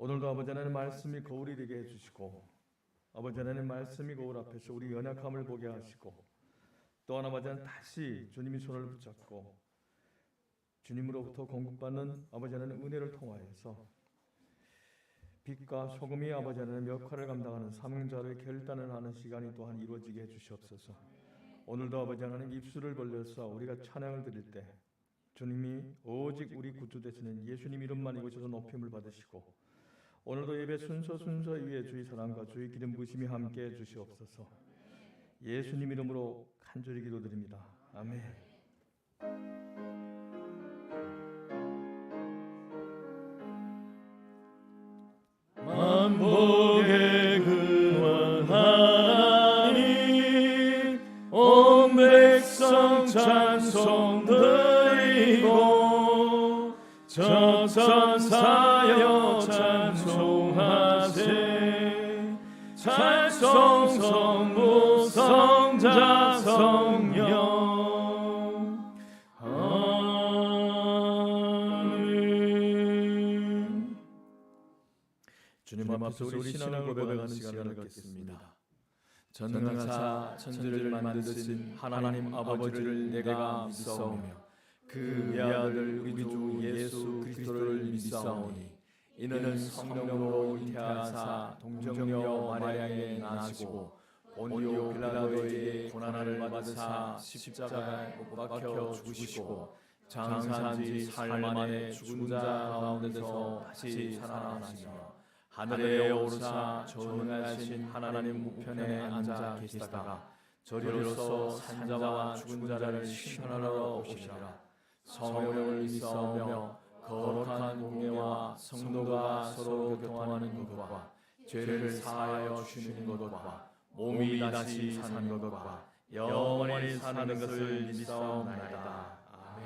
오늘도 아버지 하나님 말씀이 거울이 되게 해주시고, 아버지 하나님 말씀이 거울 앞에서 우리 연약함을 보게 하시고, 또한 아버지 하나님 다시 주님이 손을 붙잡고 주님으로부터 공급받는 아버지 하나님 은혜를 통하여서 빛과 소금이 아버지 하나님 역할을 감당하는 사명자를 결단을 하는 시간이 또한 이루어지게 해주시옵소서. 오늘도 아버지 하나님 입술을 벌려서 우리가 찬양을 드릴 때 주님이 오직 우리 구주 되시는 예수님 이름만 이곳에서 높임을 받으시고, 오늘도 예배 순서 위에 주의 사랑과 주의 기름 부으심이 함께 해주시옵소서. 예수님 이름으로 간절히 기도드립니다. 아멘. 만복의 근원 하나님, 온 백성 찬송 드리고 전천사여 찬송하세. 찬송 성부 성자 성령. 아멘. 주님 앞에서 우리 신앙을 고백하는 시간을 갖겠습니다. 전능하사 천지를 만드신 하나님 아버지를 내가 믿사오며 그 외아들 우리 주 예수 그리스도를 믿사오니, 이는 성령으로 잉태하사 동정녀 마리아에 나시고 본디오 빌라도에게 고난을 받으사 십자가에 못 박혀 죽으시고 장사한지 사흘 만에 죽은 자 가운데서 다시 살아나시며 하늘에 오르사 전능하신 하나님 우편에 앉아 계시다가 저리로서 산자와 죽은 자를 심판하러 오시리라. 성령을 믿사오며 거룩한 공예와 성도가 서로 교통하는 것과 죄를 사하여 주시는 것과 몸이 다시 사는 것과 영원히 사는 것을 믿사옵나이다. 아멘.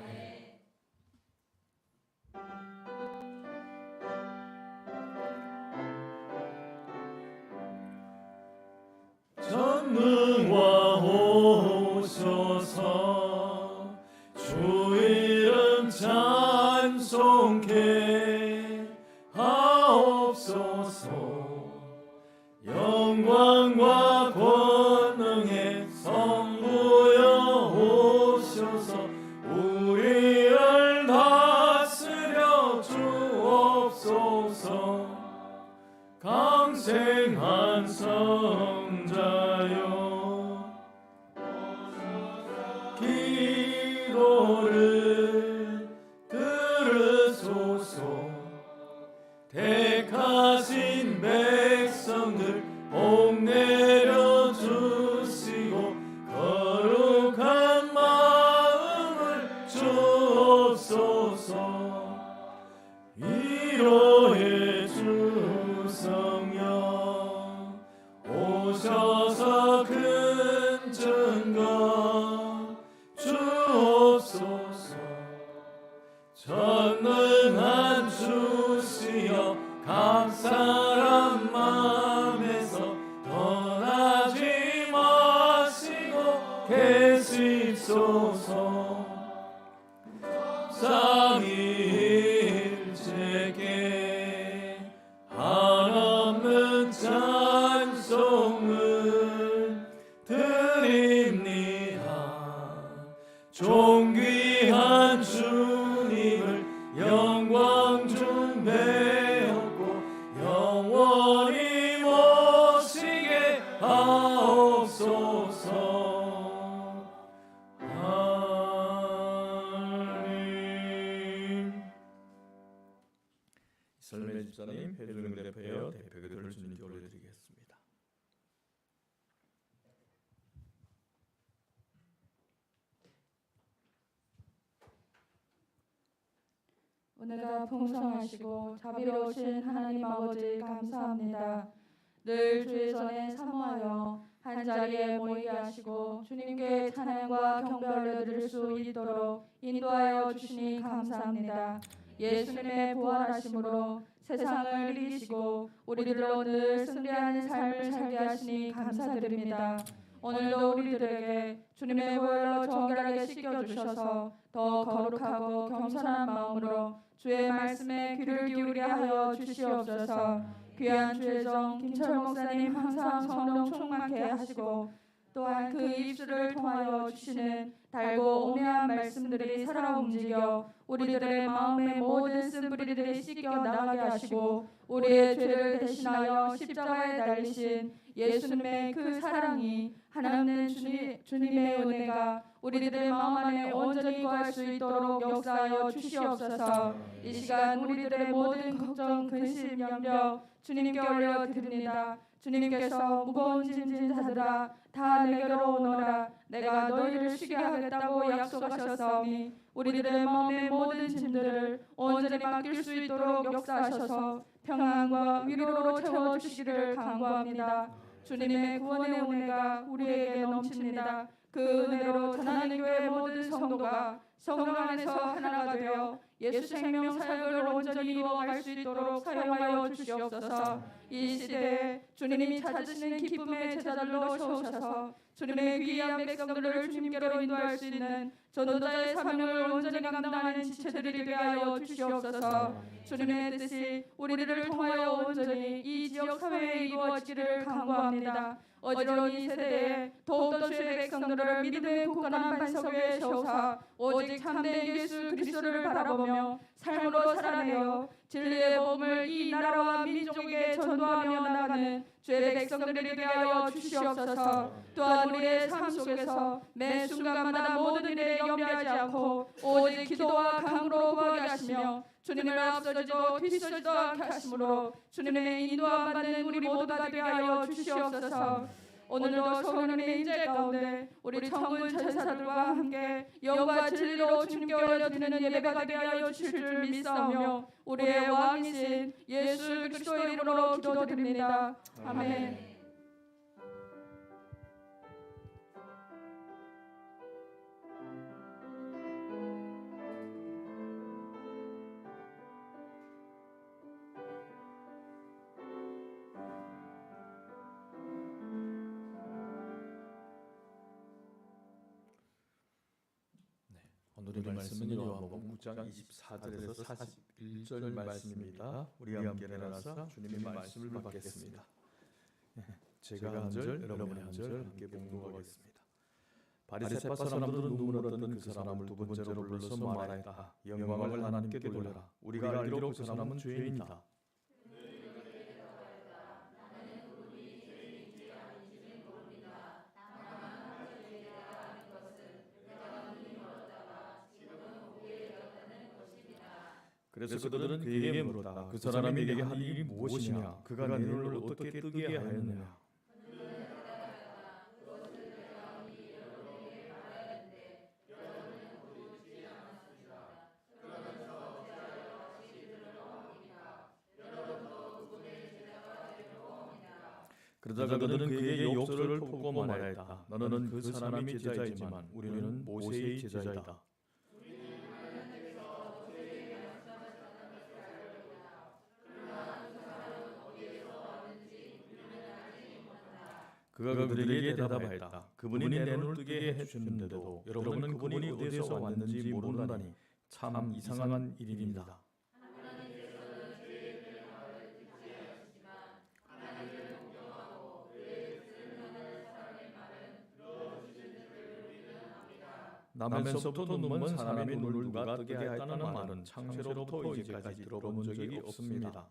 전능와 오셔서 주 이름 찬송케 하옵소서. 영광과 권능의 성부여 오셔서 우리를 다스려 주옵소서. 강생한 성자여 기도를 들으소서. 택하신 백성들 복 내려 주시고 거룩한 마음을 주옵소서. 위로의 주 성령 오셔서 큰 증거 주옵소서. 전능한 주시여 각 사람 마음에서 떠나지 마시고 계십소서. 삼위일체께 한없는 찬송을 드립니다. 존귀한 주님을 영광 중 배웠고 영원히 모시게 하옵소서. 아멘. 설매 집사님 회중을 대표하여 대표기도를 주님께 올려드리겠습니다. 은혜가 풍성하시고 자비로우신 하나님 아버지 감사합니다. 늘 주의 전에 사모하여 한자리에 모이게 하시고 주님께 찬양과 경배 올려드릴 수 있도록 인도하여 주시니 감사합니다. 예수님의 부활하심으로 세상을 이기시고 우리들로 늘 승리하는 삶을 살게 하시니 감사드립니다. 오늘도 우리들에게 주님의 보혈로 정결하게 씻겨주셔서 더 거룩하고 겸손한 마음으로 주의 말씀에 귀를 기울여 하여 주시옵소서. 귀한 주의 종 김철 목사님 항상 성령 충만케 하시고 또한 그 입술을 통하여 주시는 달고 오묘한 말씀들이 살아 움직여 우리들의 마음의 모든 쓴뿌리들이 씻겨 나가게 하시고 우리의 죄를 대신하여 십자가에 달리신 예수님의 그 사랑이 하나님 주님의 은혜가 우리들의 마음 안에 온전히 거할 수 있도록 역사하여 주시옵소서. 이 시간 우리들의 모든 걱정, 근심, 염려 주님께 올려드립니다. 주님께서 무거운 짐진 자들아 다 내게로 오너라. 내가 너희를 쉬게 하겠다고 약속하셨사오니 우리들의 마음의 모든 짐들을 온전히 맡길 수 있도록 역사하셔서 평안과 위로로 채워주시기를 간구합니다. 주님의 구원의 은혜가 우리에게 넘칩니다. 그 은혜로 전하는 교회 모든 성도가 성령 안에서 하나가 되어 예수 생명 사역을 온전히 이루어갈 수 있도록 사용하여 주시옵소서. 이 시대에 주님이 찾으시는 기쁨의 제자들로 세우셔서 주님의 귀한 백성들을 주님께로 인도할 수 있는 전도자의 사명을 온전히 감당하는 지체들이 되게 하여 주시옵소서. 주님의 뜻이 우리들을 통하여 온전히 이 지역 사회에 이루어지기를 간구합니다. 어지러운 이 세대에 더욱더 주의 백성들을 믿음의 굳건한 반석 위에 세우사 오직 참된 예수 그리스도를 바라보며 삶으로 살아내어 진리의 복음을 이 나라와 민족에게 전도하며 나가는 주의 백성들이 되게 하여 주시옵소서. 또한 우리의 삶 속에서 매 순간마다 모든 일에 염려하지 않고 오직 기도와 강으로 구하게 하시며 주님을 앞서지도 뒤서지도 않게 하심으로 주님의 인도함 받는 우리 모두가 되게 하여 주시옵소서. 오늘도 성령님의 인재 가운데 우리 천군 천사들과 함께 영과 진리로 주님께 올려드리는 예배가 되게 하여 주실 줄 믿사오며 우리의 왕이신 예수 그리스도의 이름으로 기도드립니다. 아멘. 오늘의 말씀은 요한복음 9장 24절에서 41절 말씀입니다. 우리 함께 일어나서 주님의 말씀을 받겠습니다. 제가 한 절, 여러분이 한 절 함께 봉독하겠습니다. 바리새파 사람들은 눈물 얻던 그 사람을 두 번째로 불러서 말하였다. 영광을 하나님께 돌려라. 우리가 알기로 그 사람은 죄인이다. 그래서 그들은 그에게 물었다. 그 사람이 내게 한 일이 무엇이냐? 그가 내 눈을 어떻게 뜨게 하였느냐? 그러자 그들은 그에게 욕설을 퍼붓고 말하였다. 너는 그 사람이 제자이지만 우리는 모세의 제자이다. 그가 그들에게 대답하였다. 그분이 내 눈을 뜨게 해주셨는데도 여러분은 그분이 어디서 왔는지 모른다니 참 이상한 일입니다. 나면서부터 눈먼 사람의 눈을 누가 뜨게 하였다는 말은 창세로부터 이제까지 들어본 적이 없습니다.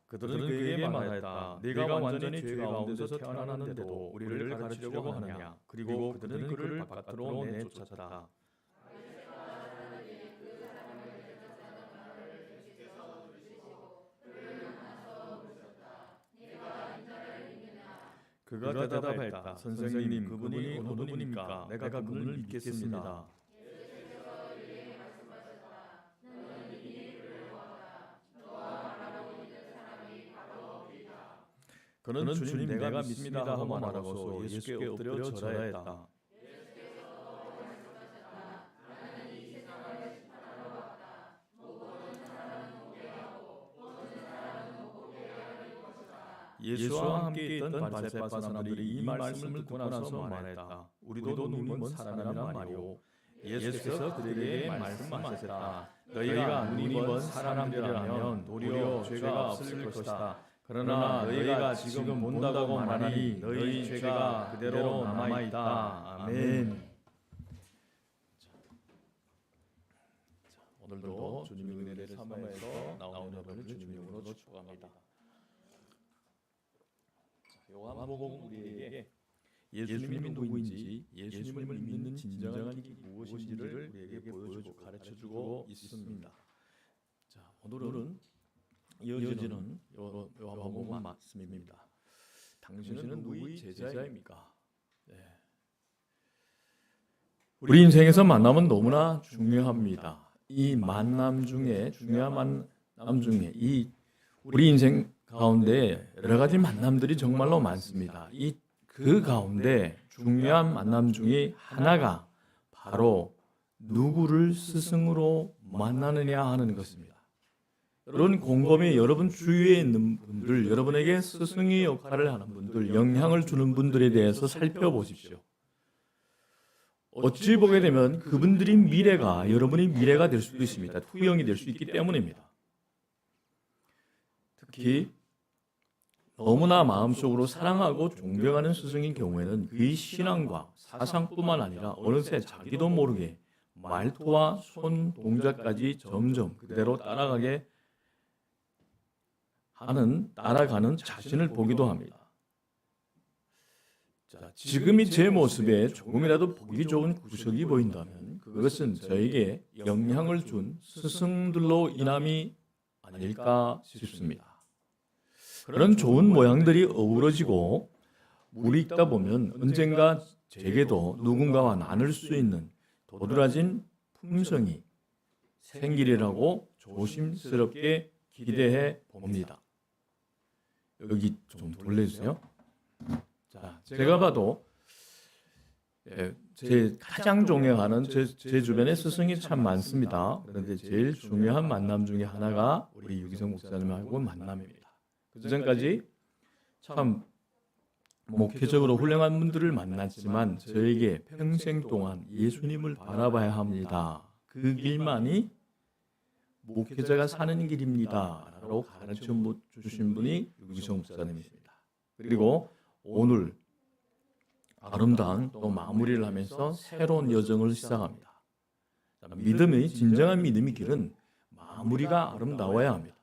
그들은 그에게 말하였다. 네가 완전히 죄 가운데서 태어났는데도 우리를 가르치려고 하느냐? 그리고 그들은 그를 바깥으로 내쫓았다. 그가 대답하였다. 선생님, 그분이 어느 분입니까? 내가 그분을 믿겠습니다. 그는 주님 내가 믿습니다 하고 말하고서 예수께 엎드려 절하였다. 예수와 함께 있던 바리새파 사람들이 이 말씀을 듣고 나서 말했다. 우리도 눈이 먼 사람이란 말이오. 예수께서 그들에게 말씀하셨다. 너희가 눈이 먼 사람들이라면 도리어 죄가 없을 것이다. 그러나 너희가 지금 본다고 말하니 너희 죄가 그대로 남아있다. 아멘. 오늘도 주님의 은혜를 삼아서 나오는 여러분을 주님의 이름으로 축복합니다. 요한복음 우리에게 예수님이 누구인지, 예수님을 믿는 진정한 길이 무엇인지를 우리에게 보여주고 가르쳐주고 있습니다. 자, 오늘은 이어지는 요한복음 말씀입니다. 당신은 누구의 제자입니까? 네. 우리 인생에서 만남은 너무나 중요합니다. 이 만남 중에 중요한 만남 중에 이 우리 인생 가운데 여러 가지 만남들이 정말로 많습니다. 그 가운데 중요한 만남 중에 하나가 바로 누구를 스승으로 만나느냐 하는 것입니다. 여러분 곰곰이 여러분 주위에 있는 분들, 여러분에게 스승의 역할을 하는 분들, 영향을 주는 분들에 대해서 살펴보십시오. 어찌 보게 되면 그분들이 미래가 여러분의 미래가 될 수도 있습니다. 투영이 될 수 있기 때문입니다. 특히 너무나 마음속으로 사랑하고 존경하는 스승인 경우에는 그의 신앙과 사상뿐만 아니라 어느새 자기도 모르게 말투와 손 동작까지 점점 그대로 따라가는 자신을 보기도 합니다. 자, 지금이 제 모습에 조금이라도 보기 좋은 구석이 보인다면 그것은 저에게 영향을 준 스승들로 인함이 아닐까 싶습니다. 그런 좋은 모양들이 어우러지고 물이 있다 보면 언젠가 제게도 누군가와 나눌 수 있는 도드라진 품성이 생기리라고 조심스럽게 기대해 봅니다. 여기 좀 돌려주세요. 자, 제가 봐도 제 가장 존경하는 제 주변에 스승이 참 많습니다. 그런데 제일 중요한 만남 중에 하나가 우리 유기성 목사님하고 만남입니다. 그 전까지 참 목회적으로 훌륭한 분들을 만났지만 저에게 평생 동안 예수님을 바라봐야 합니다. 그 길만이 목회자가 사는 길입니다. 라고 가르쳐 주신 분이 유기성 목사님이십니다. 그리고 오늘 아름다운 또 마무리를 하면서 새로운 여정을 시작합니다. 진정한 믿음의 길은 마무리가 아름다워야 합니다.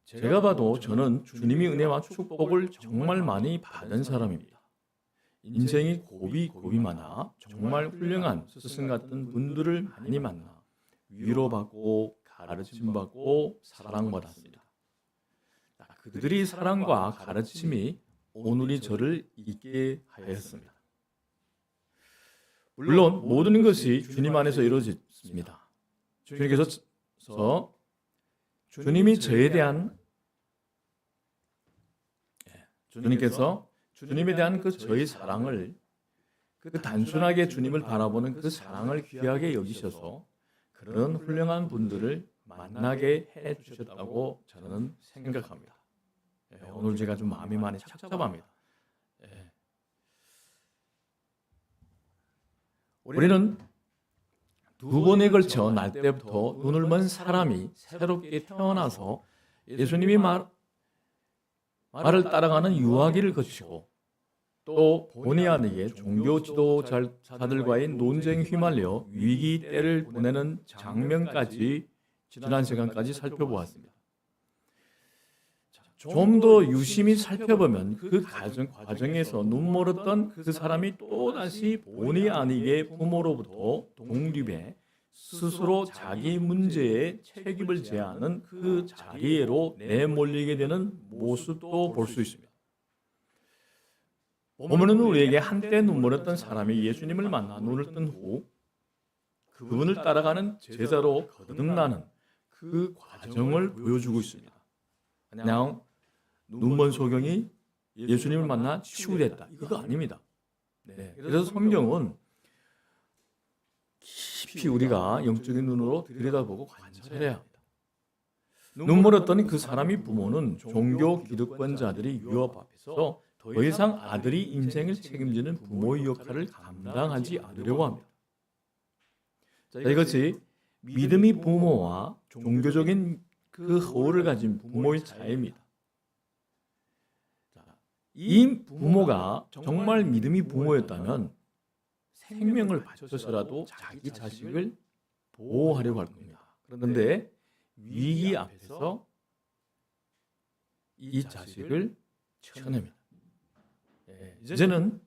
제가 봐도 저는 주님의 은혜와 축복을 정말 많이 받은 사람입니다. 인생이 고비 많아 정말 훌륭한 스승 같은 분들을 많이 만나 위로받고 가르침받고 사랑받았습니다. 그들의 사랑과 가르침이 오늘의 저를 있게 하였습니다. 물론 모든 것이 주님 안에서 이루어졌습니다. 주님께서 주님에 대한 그 저의 사랑을 그 단순하게 주님을 바라보는 그 사랑을 귀하게 여기셔서 그런 훌륭한 분들을 만나게 해주셨다고 저는 생각합니다. 오늘 제가 좀 마음이 많이 착잡합니다. 우리는 두 번에 걸쳐 날 때부터 눈을 먼 사람이 새롭게 태어나서 예수님이 말을 따라가는 유아기를 거치고 또 본의 아니게 종교 지도자들과의 논쟁에 휘말려 위기 때를 보내는 장면까지 지난 시간까지 살펴보았습니다. 좀 더 유심히 살펴보면 그 과정에서 눈멀었던 그 사람이 또다시 본의 아니게 부모로부터 독립해 스스로 자기 문제에 책임을 져야 하는 그 자리로 내몰리게 되는 모습도 볼 수 있습니다. 보면은 우리에게 한때 눈멀었던 사람이 예수님을 만나 눈을 뜬 후 그분을 따라가는 제자로 거듭나는 그 과정을 보여주고 있습니다. 그냥 눈먼 소경이 예수님을 만나 치유됐다. 이거 아닙니다. 그래서 성경은 깊이 우리가 영적인 눈으로 들여다보고 관찰해야 합니다. 눈물었던 그 사람이 부모는 종교 기득권자들이 유업 앞에서 더 이상 아들이 인생을 책임지는 부모의 역할을 감당하지 않으려고 합니다. 자, 이것이 믿음의 부모와 종교적인 그 허울을 가진 부모의 차이입니다. 이 부모가 정말 믿음의 부모였다면 생명을 바쳐서라도 자기 자식을 보호하려고 할 겁니다. 그런데 위기 앞에서 이 자식을 쳐냅니다. 이제는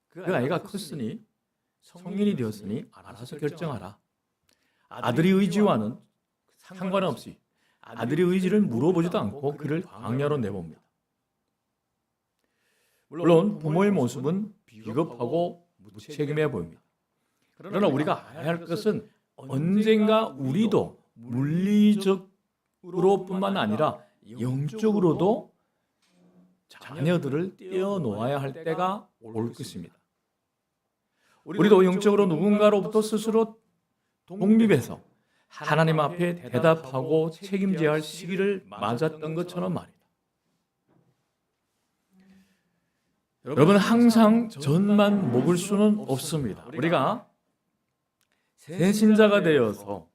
그 아이가 컸으니 성인이 되었으니 알아서 결정하라. 아들의 의지와는 상관없이 아들의 의지를 물어보지도 않고 그를 광야로 내봅니다. 물론 부모의 모습은 비겁하고 무책임해 보입니다. 그러나 우리가 알아야 할 것은 언젠가 우리도 물리적으로뿐만 아니라 영적으로도 자녀들을 떼어놓아야 할 때가 올 것입니다. 우리도 영적으로 누군가로부터 스스로 독립해서 하나님 앞에 대답하고 책임져야 할 시기를 맞았던 것처럼 말입니다. 여러분, 항상 젖만 먹을 수는 없습니다. 우리가 새 신자가 되어서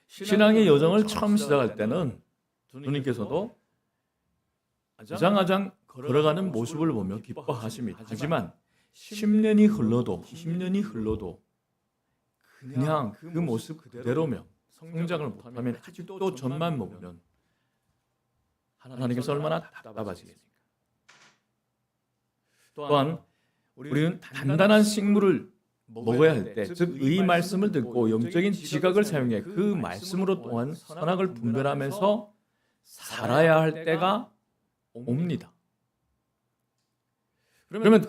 신앙의 여정을 처음 시작할 때는 주님께서도 아장아장 걸어가는 모습을 보며 기뻐하십니다. 하지만 10년이 흘러도 그냥 그 모습 그대로면 성장을 못하면 아직도 젖만 먹으면 하나님께서 얼마나 답답하시겠습니까? 또한 우리는 단단한 식물을 먹어야 할 때, 즉 의 말씀을 듣고 영적인 지각을 사용해 그 말씀으로 또한 선악을 분별하면서 살아야 할 때가 옵니다. 그러면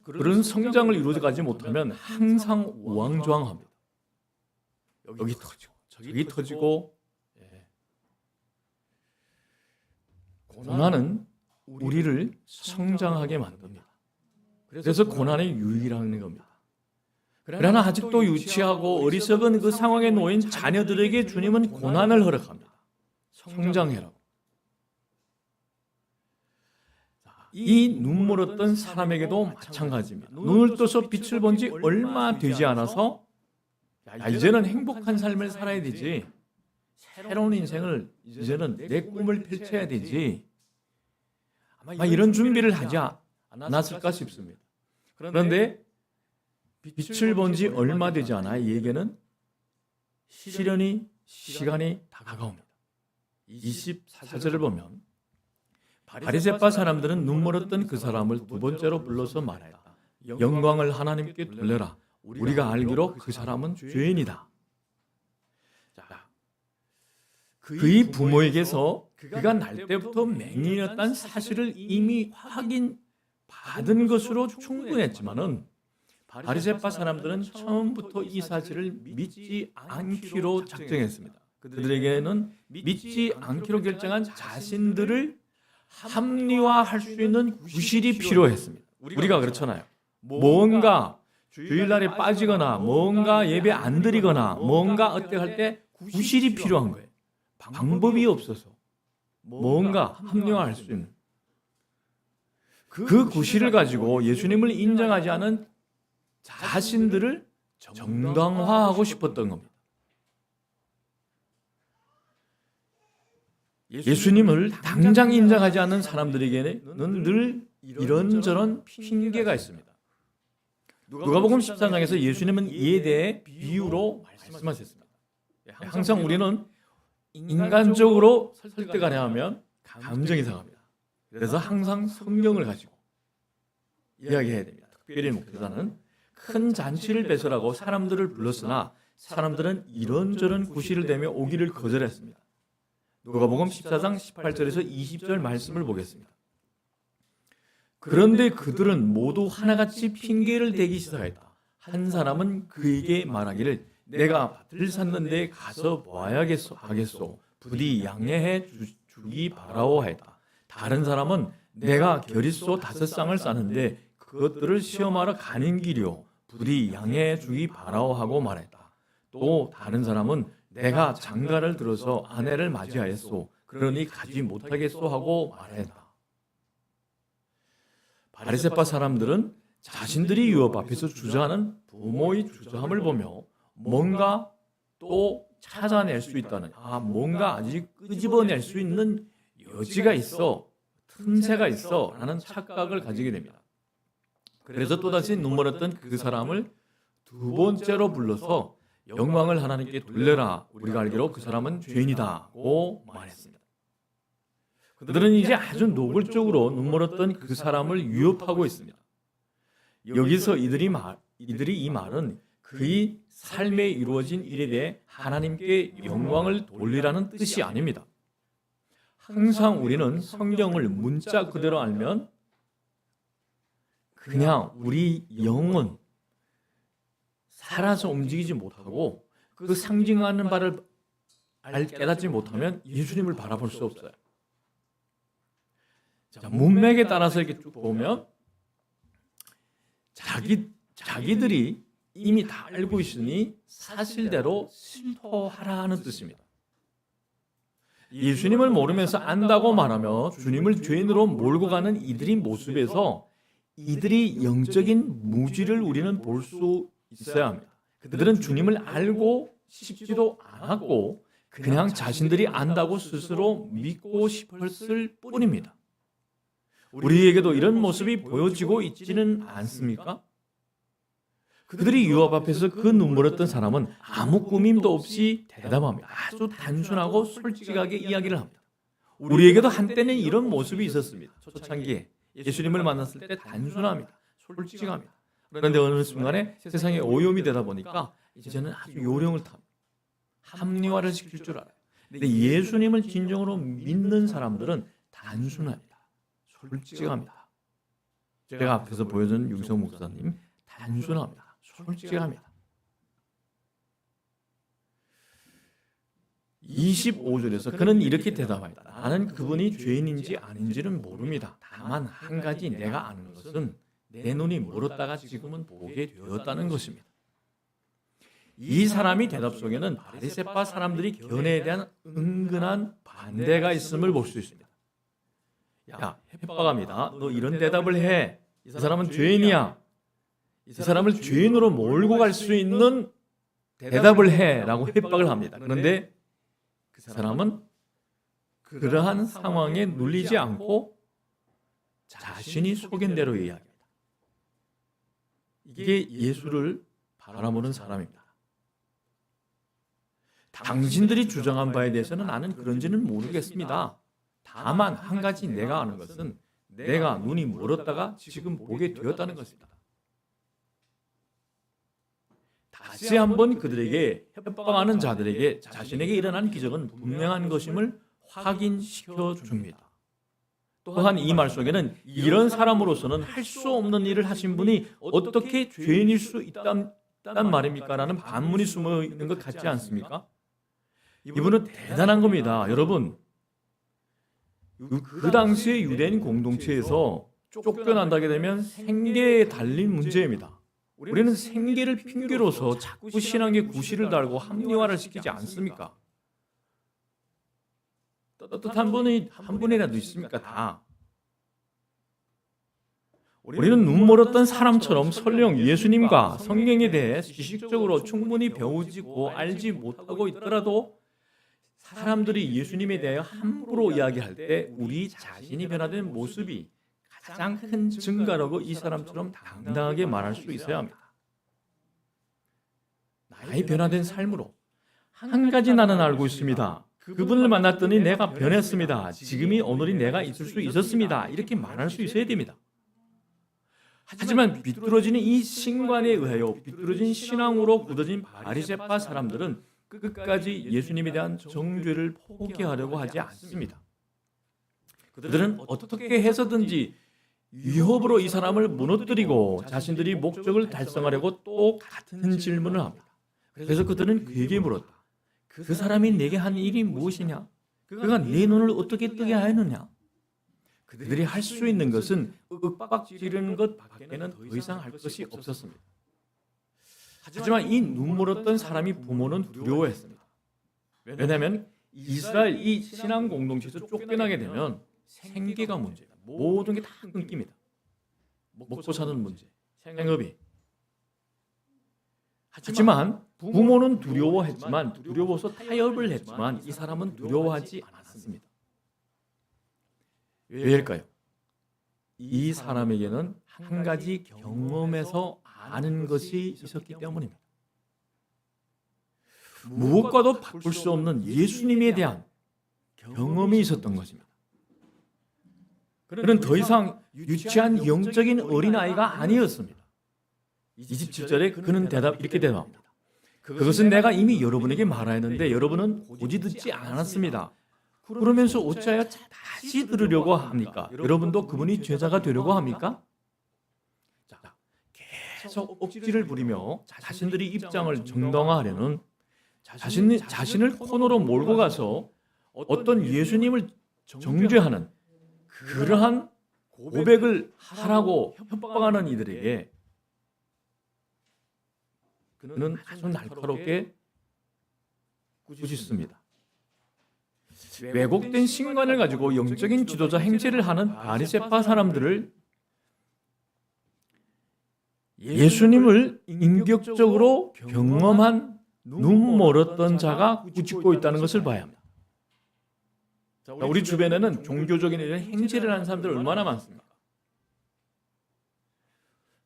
그런 성장을 이루어가지 못하면 항상 우왕좌왕합니다. 여기 터지고 저기 터지고. 고난은 우리를 성장하게 만듭니다. 그래서 고난의 유익이라는 겁니다. 그러나 아직도 유치하고 어리석은 그 상황에 놓인 자녀들에게 주님은 고난을 허락합니다. 성장해라고. 이 눈물었던 사람에게도 마찬가지입니다. 눈을 떠서 빛을 본 지 얼마 되지 않아서 이제는 행복한 삶을 살아야 되지, 새로운 인생을 이제는 내 꿈을 펼쳐야 되지, 아마 이런 준비를 하지 않았을까 싶습니다. 그런데 빛을 본 지 얼마 되지 않아 이에게는 시간이 다가옵니다. 24절을 보면 바리새파 사람들은 눈물었던 그 사람을 두 번째로 불러서 말하였다. 영광을 하나님께 돌려라. 우리가 알기로 그 사람은 죄인이다. 그의 부모에게서 그가 날 때부터 맹인이었다는 사실을 이미 확인받은 것으로 충분했지만은 바리새파 사람들은 처음부터 이 사실을 믿지 않기로 작정했습니다. 그들에게는 믿지 않기로 결정한 자신들을 합리화할 수 있는 구실이 필요했습니다. 우리가 그렇잖아요. 뭔가 주일날에 빠지거나 뭔가 예배 안 드리거나 뭔가 어떻게 할 때 구실이 필요한 거예요. 방법이 없어서 뭔가 합리화할 수 있는 그 구실을 가지고 예수님을 인정하지 않은 자신들을 정당화하고 싶었던 겁니다. 예수님을 당장 인정하지 않는 사람들에게는 늘 이런저런 핑계가 있습니다. 누가복음 14장에서 예수님은 이에 대해 비유로 말씀하셨습니다. 항상 우리는 인간적으로 설득하려 하면 감정이 상합니다. 그래서 항상 성경을 가지고 이야기해야 됩니다. 특별히 목회자는 큰 잔치를 배설하고 사람들을 불렀으나 사람들은 이런저런 구실을 대며 오기를 거절했습니다. 누가복음 14장 18절에서 20절 말씀을 보겠습니다. 그런데 그들은 모두 하나같이 핑계를 대기 시작했다. 한 사람은 그에게 말하기를 내가 밭을 샀는데 가서 보아야겠소. 부디 양해해 주기 바라오하였다. 다른 사람은 내가 겨릿소 5쌍을 쌌는데 그것들을 시험하러 가는 길이요. 부디 양해해 주기 바라오하고 말했다. 또 다른 사람은 내가 장가를 들어서 아내를 맞이하였소. 그러니 가지 못하겠소 하고 말했다. 바리새파 사람들은 자신들이 유업 앞에서 주저하는 부모의 주저함을 보며 뭔가 또 찾아낼 수 있다는, 뭔가 아직 끄집어낼 수 있는 여지가 있어, 틈새가 있어 라는 착각을 가지게 됩니다. 그래서 또다시 눈물었던 그 사람을 두 번째로 불러서 영광을 하나님께 돌려라. 우리가 알기로 그 사람은 죄인이다고 말했습니다. 그들은 이제 아주 노골적으로 눈물었던 그 사람을 위협하고 있습니다. 여기서 이들이 이 말은 그의 삶에 이루어진 일에 대해 하나님께 영광을 돌리라는 뜻이 아닙니다. 항상 우리는 성경을 문자 그대로 알면 그냥 우리 영은 살아서 움직이지 못하고 그 상징하는 바를 깨닫지 못하면 예수님을 바라볼 수 없어요. 자, 문맥에 따라서 이렇게 쭉 보면 자기들이 이미 다 알고 있으니 사실대로 실토하라는 뜻입니다. 예수님을 모르면서 안다고 말하며 주님을 죄인으로 몰고 가는 이들의 모습에서 이들이 영적인 무지를 우리는 볼 수 있어야 합니다. 그들은 주님을 알고 싶지도 않았고 그냥 자신들이 안다고 스스로 믿고 싶었을 뿐입니다. 우리에게도 이런 모습이 보여지고 있지는 않습니까? 그들이 유업 앞에서 그 눈물었던 사람은 아무 꾸밈도 없이 대담합니다. 아주 단순하고 솔직하게 이야기를 합니다. 우리에게도 한때는 이런 모습이 있었습니다. 초창기에 예수님을 만났을 때 단순합니다. 솔직합니다. 그런데 어느 순간에 세상에 오염이 되다 보니까 이제는 아주 요령을 탑니다. 합리화를 시킬 줄 알아요. 근데 예수님을 진정으로 믿는 사람들은 단순합니다. 솔직합니다. 제가 앞에서 보여준 유기성 목사님 단순합니다. 솔직합니다. 25절에서 그는 이렇게 대답합니다. 나는 그분이 죄인인지 아닌지는 모릅니다. 다만 한 가지 내가 아는 것은 내 눈이 멀었다가 지금은 보게 되었다는 것입니다. 이 사람이 대답 속에는 바리새파 사람들이 견해에 대한 은근한 반대가 있음을 볼 수 있습니다. 야, 협박합니다. 너 이런 대답을 해. 이 사람은 죄인이야. 이 사람을 죄인으로 몰고 갈 수 있는 대답을 해 라고 협박을 합니다. 그런데 그 사람은 그러한 상황에 눌리지 않고 자신이 속인 대로 이야기합니다. 이게 예수를 바라보는 사람입니다. 당신들이 주장한 바에 대해서는 나는 그런지는 모르겠습니다. 다만 한 가지 내가 아는 것은 내가 눈이 멀었다가 지금 보게 되었다는 것입니다. 다시 한번 그들에게 협박하는 자들에게 자신에게 일어난 기적은 분명한 것임을 확인시켜 줍니다. 또한 이 말 속에는 이런 사람으로서는 할 수 없는 일을 하신 분이 어떻게 죄인일 수 있단 말입니까? 라는 반문이 숨어 있는 것 같지 않습니까? 이분은 대단한 겁니다. 여러분, 그 당시의 유대인 공동체에서 쫓겨난다게 되면 생계에 달린 문제입니다. 우리는 생계를 핑계로서 자꾸 신앙의 구실을 달고 합리화를 시키지 않습니까? 떳떳한 분이 한 분이라도 있습니까? 다. 우리는 눈멀었던 사람처럼 설령 예수님과 성경에 대해 지식적으로 충분히 배우지고 알지 못하고 있더라도 사람들이 예수님에 대해 함부로 이야기할 때 우리 자신이 변화된 모습이 가장 큰 증거라고 이 사람처럼 당당하게 말할 수 있어야 합니다. 나의 변화된 삶으로 한 가지 나는 알고 있습니다. 그분을 만났더니 내가 변했습니다. 지금이 오늘이 내가 있을 수 있었습니다. 이렇게 말할 수 있어야 됩니다. 하지만 비뚤어지는 이 신관에 의하여 비뚤어진 신앙으로 굳어진 바리새파 사람들은 끝까지 예수님에 대한 정죄를 포기하려고 하지 않습니다. 그들은 어떻게 해서든지 위협으로 이 사람을 무너뜨리고 자신들이 목적을 달성하려고 또 같은 질문을 합니다. 그래서 그들은 그에게 물었다. 그 사람이 내게 한 일이 무엇이냐? 그가 내 눈을 어떻게 뜨게 하였느냐? 그들이 할 수 있는 것은 윽박지르는 것 밖에는 더 이상 할 것이 없었습니다. 하지만 이 눈물었던 사람이 부모는 두려워했습니다. 왜냐하면 이스라엘 이 신앙 공동체에서 쫓겨나게 되면 생계가 문제다. 모든 게 다 끊깁니다. 먹고 사는 문제, 생업이. 하지만 부모는 두려워서 타협을 했지만 이 사람은 두려워하지 않았습니다. 왜일까요? 이 사람에게는 한 가지 경험에서 아는 것이 있었기 때문입니다. 무엇과도 바꿀 수 없는 예수님에 대한 경험이 있었던 것입니다. 그는 더 이상 유치한 영적인 어린아이가 아니었습니다. 27절에 그는 이렇게 대답합니다. 그것은 내가 이미 여러분에게 말하였는데 여러분은 고지 듣지 않았습니다. 그러면서 어찌하여 다시 들으려고 합니까? 여러분도 그분이 제자가 되려고 합니까? 계속 억지를 부리며 자신들의 입장을 정당화하려는 자신을 코너로 몰고 가서 어떤 예수님을 정죄하는 그러한 고백을 하라고 협박하는 이들에게 그는 아주 날카롭게 꾸짖습니다. 왜곡된 신관을 가지고 영적인 지도자 행세를 하는 바리새파 사람들을 예수님을 인격적으로 경험한 눈 멀었던 자가 꾸짖고 있다는 것을 봐야 합니다. 우리 주변에는 종교적인 이런 행세를 하는 사람들 얼마나 많습니까?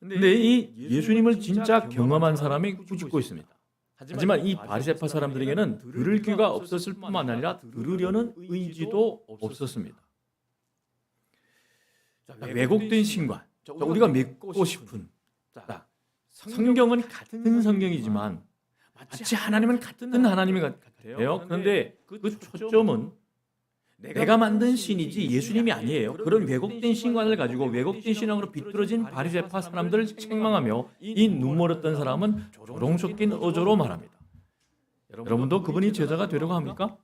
근데 이 예수님을 진짜 경험한 사람이 꾸짖고 있습니다. 하지만 이 바리새파 사람들에게는 들을 귀가 없었을 뿐만 아니라 들으려는 의지도 없었습니다. 왜곡된 신관, 우리가 믿고 싶은 성경은 같은 성경이지만 마치 하나님은 같은 하나님이 같아요. 그런데 그 초점은 내가 만든 신이지 예수님이 아니에요. 그런 왜곡된 신관을 가지고 왜곡된 신앙으로 비뚤어진 바리새파 사람들을 책망하며 이 눈멀었던 사람은 조롱 섞인 어조로 말합니다. 여러분도 그분이 제자가 되려고 합니까?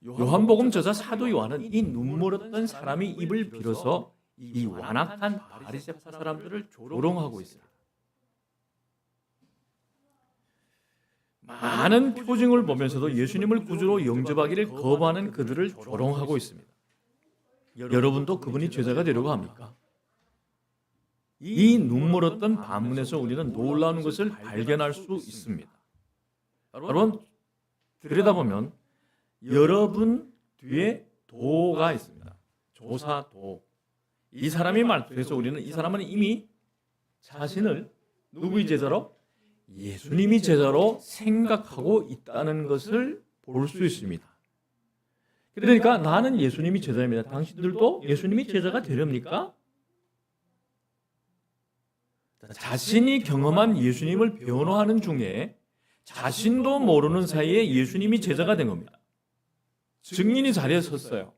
요한복음 저자 사도 요한은 이 눈멀었던 사람이 입을 빌어서 이 완악한 바리새파 사람들을 조롱하고 있습니다. 많은 표징을 보면서도 예수님을 구주로 영접하기를 거부하는 그들을 조롱하고 있습니다. 여러분도 그분이 제자가 되려고 합니까? 이 눈멀었던 반문에서 우리는 놀라운 것을 발견할 수 있습니다. 여러분, 들여다보면 여러분 뒤에 도가 있습니다. 조사도. 이 사람이 말투에서 우리는 이 사람은 이미 자신을 누구의 제자로? 예수님이 제자로 생각하고 있다는 것을 볼 수 있습니다. 그러니까 나는 예수님이 제자입니다. 당신들도 예수님이 제자가 되렵니까? 자신이 경험한 예수님을 변호하는 중에 자신도 모르는 사이에 예수님이 제자가 된 겁니다. 증인이 자리에 섰어요.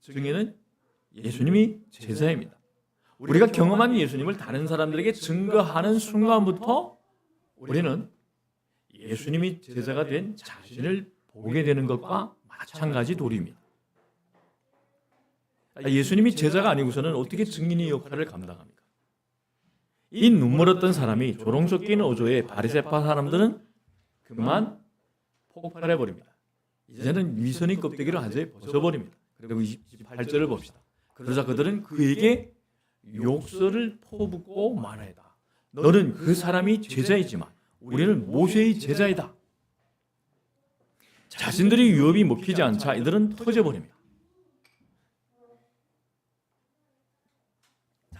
증인은 예수님이 제자입니다. 우리가 경험한 예수님을 다른 사람들에게 증거하는 순간부터 우리는 예수님이 제자가 된 자신을 보게 되는 것과 마찬가지 도리입니다. 예수님이 제자가 아니고서는 어떻게 증인의 역할을 감당합니까? 이 눈멀었던 사람이 조롱 섞인 어조의 바리새파 사람들은 그만 폭발해버립니다. 이제는 위선의 껍데기를 완전히 벗어버립니다. 그리고 28절을 봅시다. 그러자 그들은 그에게 욕설을 퍼붓고 말하였다. 너는 그 사람이 제자이지만 우리는 모세의 제자이다. 자신들이 유업이 먹히지 않자 이들은 터져버립니다.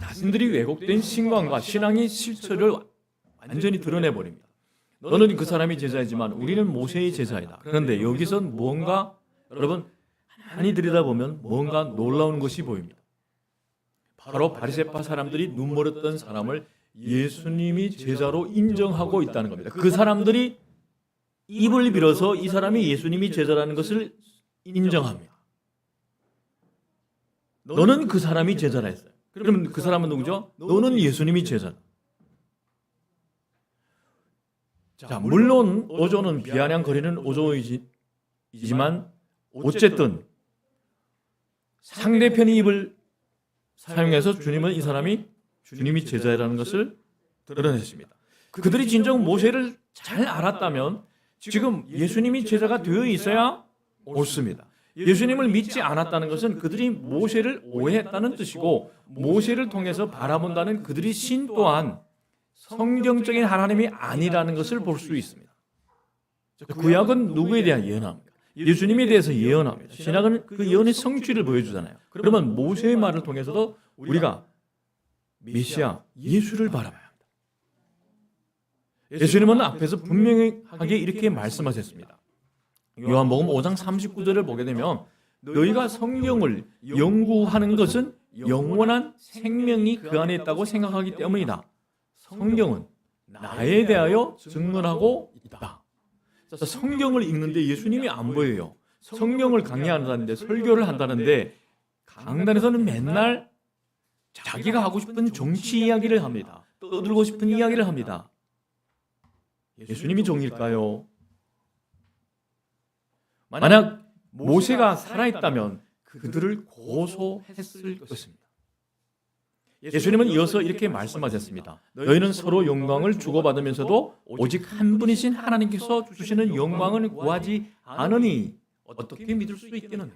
자신들이 왜곡된 신앙과 신앙의 실체를 완전히 드러내버립니다. 너는 그 사람이 제자이지만 우리는 모세의 제자이다. 그런데 여기선 뭔가 여러분 많이 들여다보면 뭔가 놀라운 것이 보입니다. 바로 바리새파 사람들이 눈멀었던 사람을 예수님이 제자로 인정하고 있다는 겁니다. 그 사람들이 입을 빌어서 이 사람이 예수님이 제자라는 것을 인정합니다. 너는 그 사람이 제자라 했어요. 그러면 그 사람은 누구죠? 너는 예수님이 제자다. 자, 물론 어조는 비아냥거리는 어조이지만 어쨌든 상대편의 입을 사용해서 주님은 이 사람이 주님이 제자라는 것을 드러냈습니다. 그들이 진정 모세를 잘 알았다면 지금 예수님이 제자가 되어 있어야 옳습니다. 예수님을 믿지 않았다는 것은 그들이 모세를 오해했다는 뜻이고, 모세를 통해서 바라본다는 그들의 신 또한 성경적인 하나님이 아니라는 것을 볼 수 있습니다. 구약은 누구에 대한 예언합니까? 예수님에 대해서 예언합니다. 신약은 그 예언의 성취를 보여주잖아요. 그러면 모세의 말을 통해서도 우리가 메시아 예수를 바라봐야 합니다. 예수님은 앞에서 분명하게 이렇게 말씀하셨습니다. 요한복음 5장 39절을 보게 되면 너희가 성경을 연구하는 것은 영원한 생명이 그 안에 있다고 생각하기 때문이다. 성경은 나에 대하여 증언하고 있다. 성경을 읽는데 예수님이 안 보여요. 성경을 강의한다는데, 설교를 한다는데 강단에서는 맨날 자기가 하고 싶은 정치 이야기를 합니다. 떠들고 싶은 이야기를 합니다. 예수님이 종일까요? 만약 모세가 살아있다면 그들을 고소했을 것입니다. 예수님은 이어서 이렇게 말씀하셨습니다. 너희는 서로 영광을 주고받으면서도 오직 한 분이신 하나님께서 주시는 영광을 구하지 않으니 어떻게 믿을 수 있겠느냐?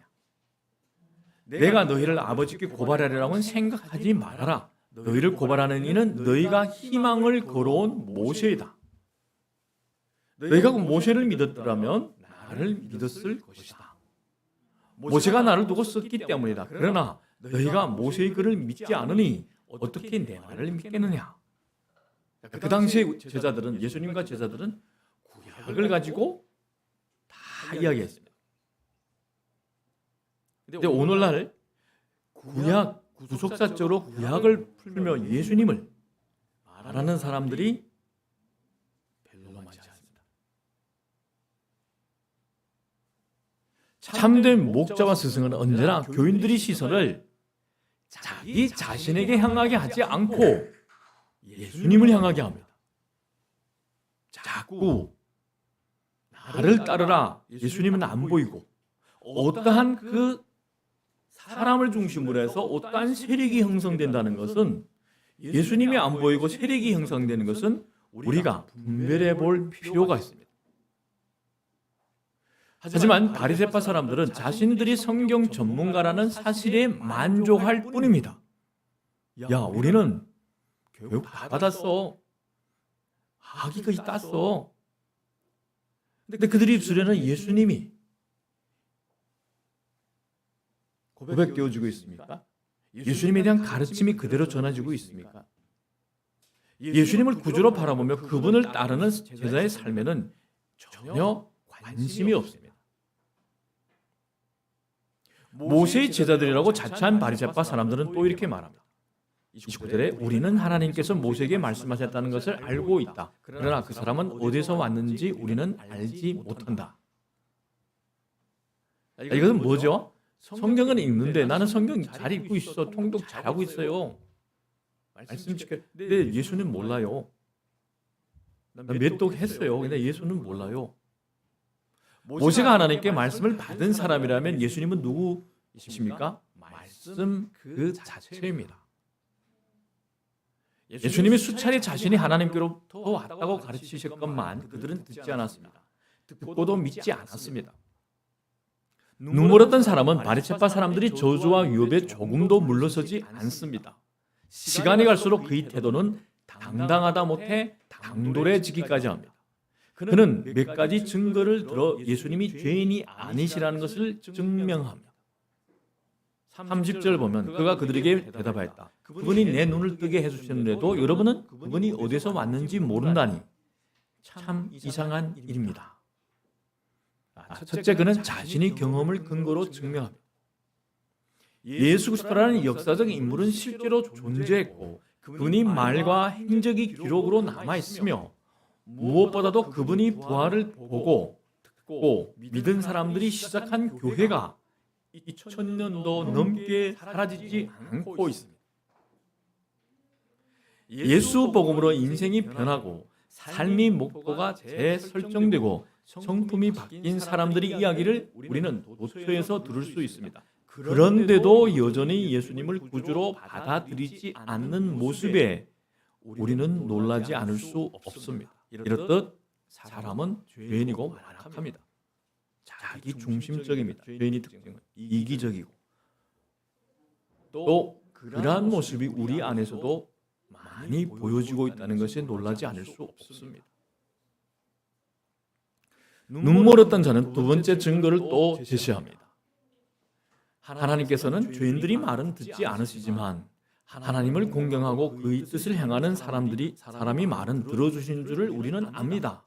내가 너희를 아버지께 고발하리라고는 생각하지 말아라. 너희를 고발하는 이는 너희가 희망을 걸어온 모세이다. 너희가 모세를 믿었더라면 나를 믿었을 것이다. 모세가 나를 두고 썼기 때문이다. 그러나 너희가 모세의 글을 믿지 않으니 어떻게 내 말을 믿겠느냐? 그 당시에 제자들은, 예수님과 제자들은 구약을 가지고 다 이야기했습니다. 근데 오늘날 구약, 구속사적으로 구약을 풀며 예수님을 말하는 사람들이 별로 많지 않습니다. 참된 목자와 스승은 언제나 교인들의 시선을 자기 자신에게 향하게 하지 않고 예수님을 향하게 합니다. 자꾸 나를 따르라. 예수님은 안 보이고 어떠한 그 사람을 중심으로 해서 어떠한 세력이 형성된다는 것은, 예수님이 안 보이고 세력이 형성되는 것은 우리가 분별해 볼 필요가 있습니다. 하지만 바리새파 사람들은 자신들이 성경 전문가라는 사실에 만족할 뿐입니다. 야, 우리는 교육 다 받았어. 학위까지 땄어. 근데 그들이 입술에는 예수님이 고백되어지고 있습니까? 예수님에 대한 가르침이 그대로 전해지고 있습니까? 예수님을 구주로 바라보며 그분을 따르는 제자의 삶에는 전혀 관심이 없습니다. 모세의 제자들이라고 자처한 바리새파 사람들은 또 이렇게 말합니다. 29절에 우리는 하나님께서 모세에게 말씀하셨다는 것을 알고 있다. 그러나 그 사람은 어디서 왔는지 우리는 알지 못한다. 이것은 뭐죠? 성경은 읽는데 나는 성경 잘 읽고 있어. 통독 잘하고 있어요. 말씀 지켜. 근데 예수는 몰라요. 나 몇 독 했어요. 근데 예수는 몰라요. 모세가 하나님께 말씀을 받은 사람이라면 예수님은 누구이십니까? 말씀 그 자체입니다. 예수님이 수차례 자신이 하나님께로부터 왔다고 가르치셨건만 그들은 듣지 않았습니다. 듣고도 믿지 않았습니다. 눈물었던 사람은 바리새파 사람들이 저주와 위협에 조금도 물러서지 않습니다. 시간이 갈수록 그의 태도는 당당하다 못해 당돌해지기까지 합니다. 그는 몇 가지 증거를 들어 예수님이 죄인이 아니시라는 것을 증명합니다. 30절 보면 그가 그들에게 대답하였다. 그분이 내 눈을 뜨게 해주셨는데도 여러분은 그분이 어디서 왔는지 모른다니 참 이상한 일입니다. 첫째, 그는 자신의 경험을 근거로 증명합니다. 예수 그리스도라는 역사적 인물은 실제로 존재했고 그분이 말과 행적이 기록으로 남아있으며 무엇보다도 그분이 부활을 보고 듣고 믿은 사람들이 시작한 교회가 2000년도 넘게 사라지지 않고 있습니다. 예수 복음으로 인생이 변하고 삶의 목표가 재설정되고 성품이 바뀐 사람들의 이야기를 우리는 도처에서 들을 수 있습니다. 그런데도 여전히 예수님을 구주로 받아들이지 않는 모습에 우리는 놀라지 않을 수 없습니다. 이렇듯 사람은 죄인이고 완악합니다. 자기 중심적입니다. 죄인의 특징은 이기적이고 또 그러한 모습이 우리 안에서도 많이 보여지고 있다는 것에 놀라지 않을 수 없습니다. 눈멀었던 자는 두 번째 증거를 또 제시합니다. 하나님께서는 죄인들이 말은 듣지 않으시지만 하나님을 공경하고 그의 뜻을 행하는 사람이 말은 들어주신 줄을 우리는 압니다.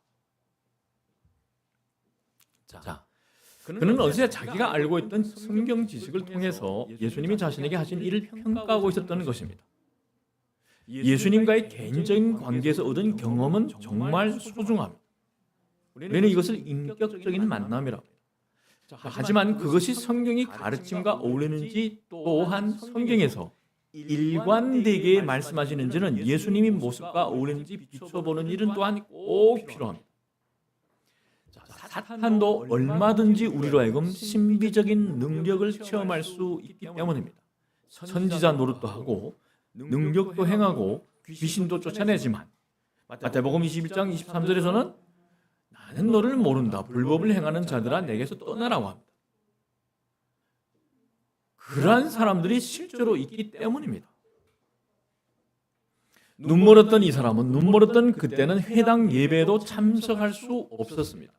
자, 그는 어제 자기가 알고 있던 성경 지식을 통해서 예수님이 자신에게 하신 일을 평가하고 있었던 것입니다. 예수님과의 개인적인 관계에서 얻은 경험은 정말 소중합니다. 우리는 이것을 인격적인 만남이라고 합니다. 하지만 그것이 성경의 가르침과 어울리는지 또한 성경에서 일관되게 말씀하시는지는 예수님의 모습과 어울리는지 비춰보는 일은 또한 꼭 필요합니다. 사탄도 얼마든지 우리로 하여금 신비적인 능력을 체험할 수 있기 때문입니다. 선지자 노릇도 하고 능력도 행하고 귀신도 쫓아내지만 마태복음 21장 23절에서는 나는 너를 모른다. 불법을 행하는 자들아 내게서 떠나라고 합니다. 그러한 사람들이 실제로 있기 때문입니다. 눈멀었던 이 사람은 눈멀었던 그때는 회당 예배에도 참석할 수 없었습니다.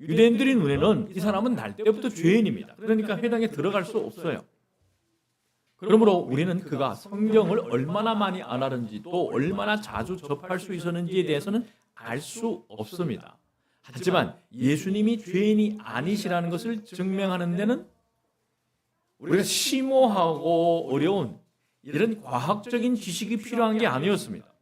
유대인들의 눈에는 이 사람은 날 때부터 죄인입니다. 그러니까 회당에 들어갈 수 없어요. 그러므로 우리는 그가 성경을 얼마나 많이 알았는지 또 얼마나 자주 접할 수 있었는지에 대해서는 알 수 없습니다. 하지만 예수님이 죄인이 아니시라는 것을 증명하는 데는 우리가 심오하고 어려운 이런 과학적인 지식이 필요한 게 아니었습니다.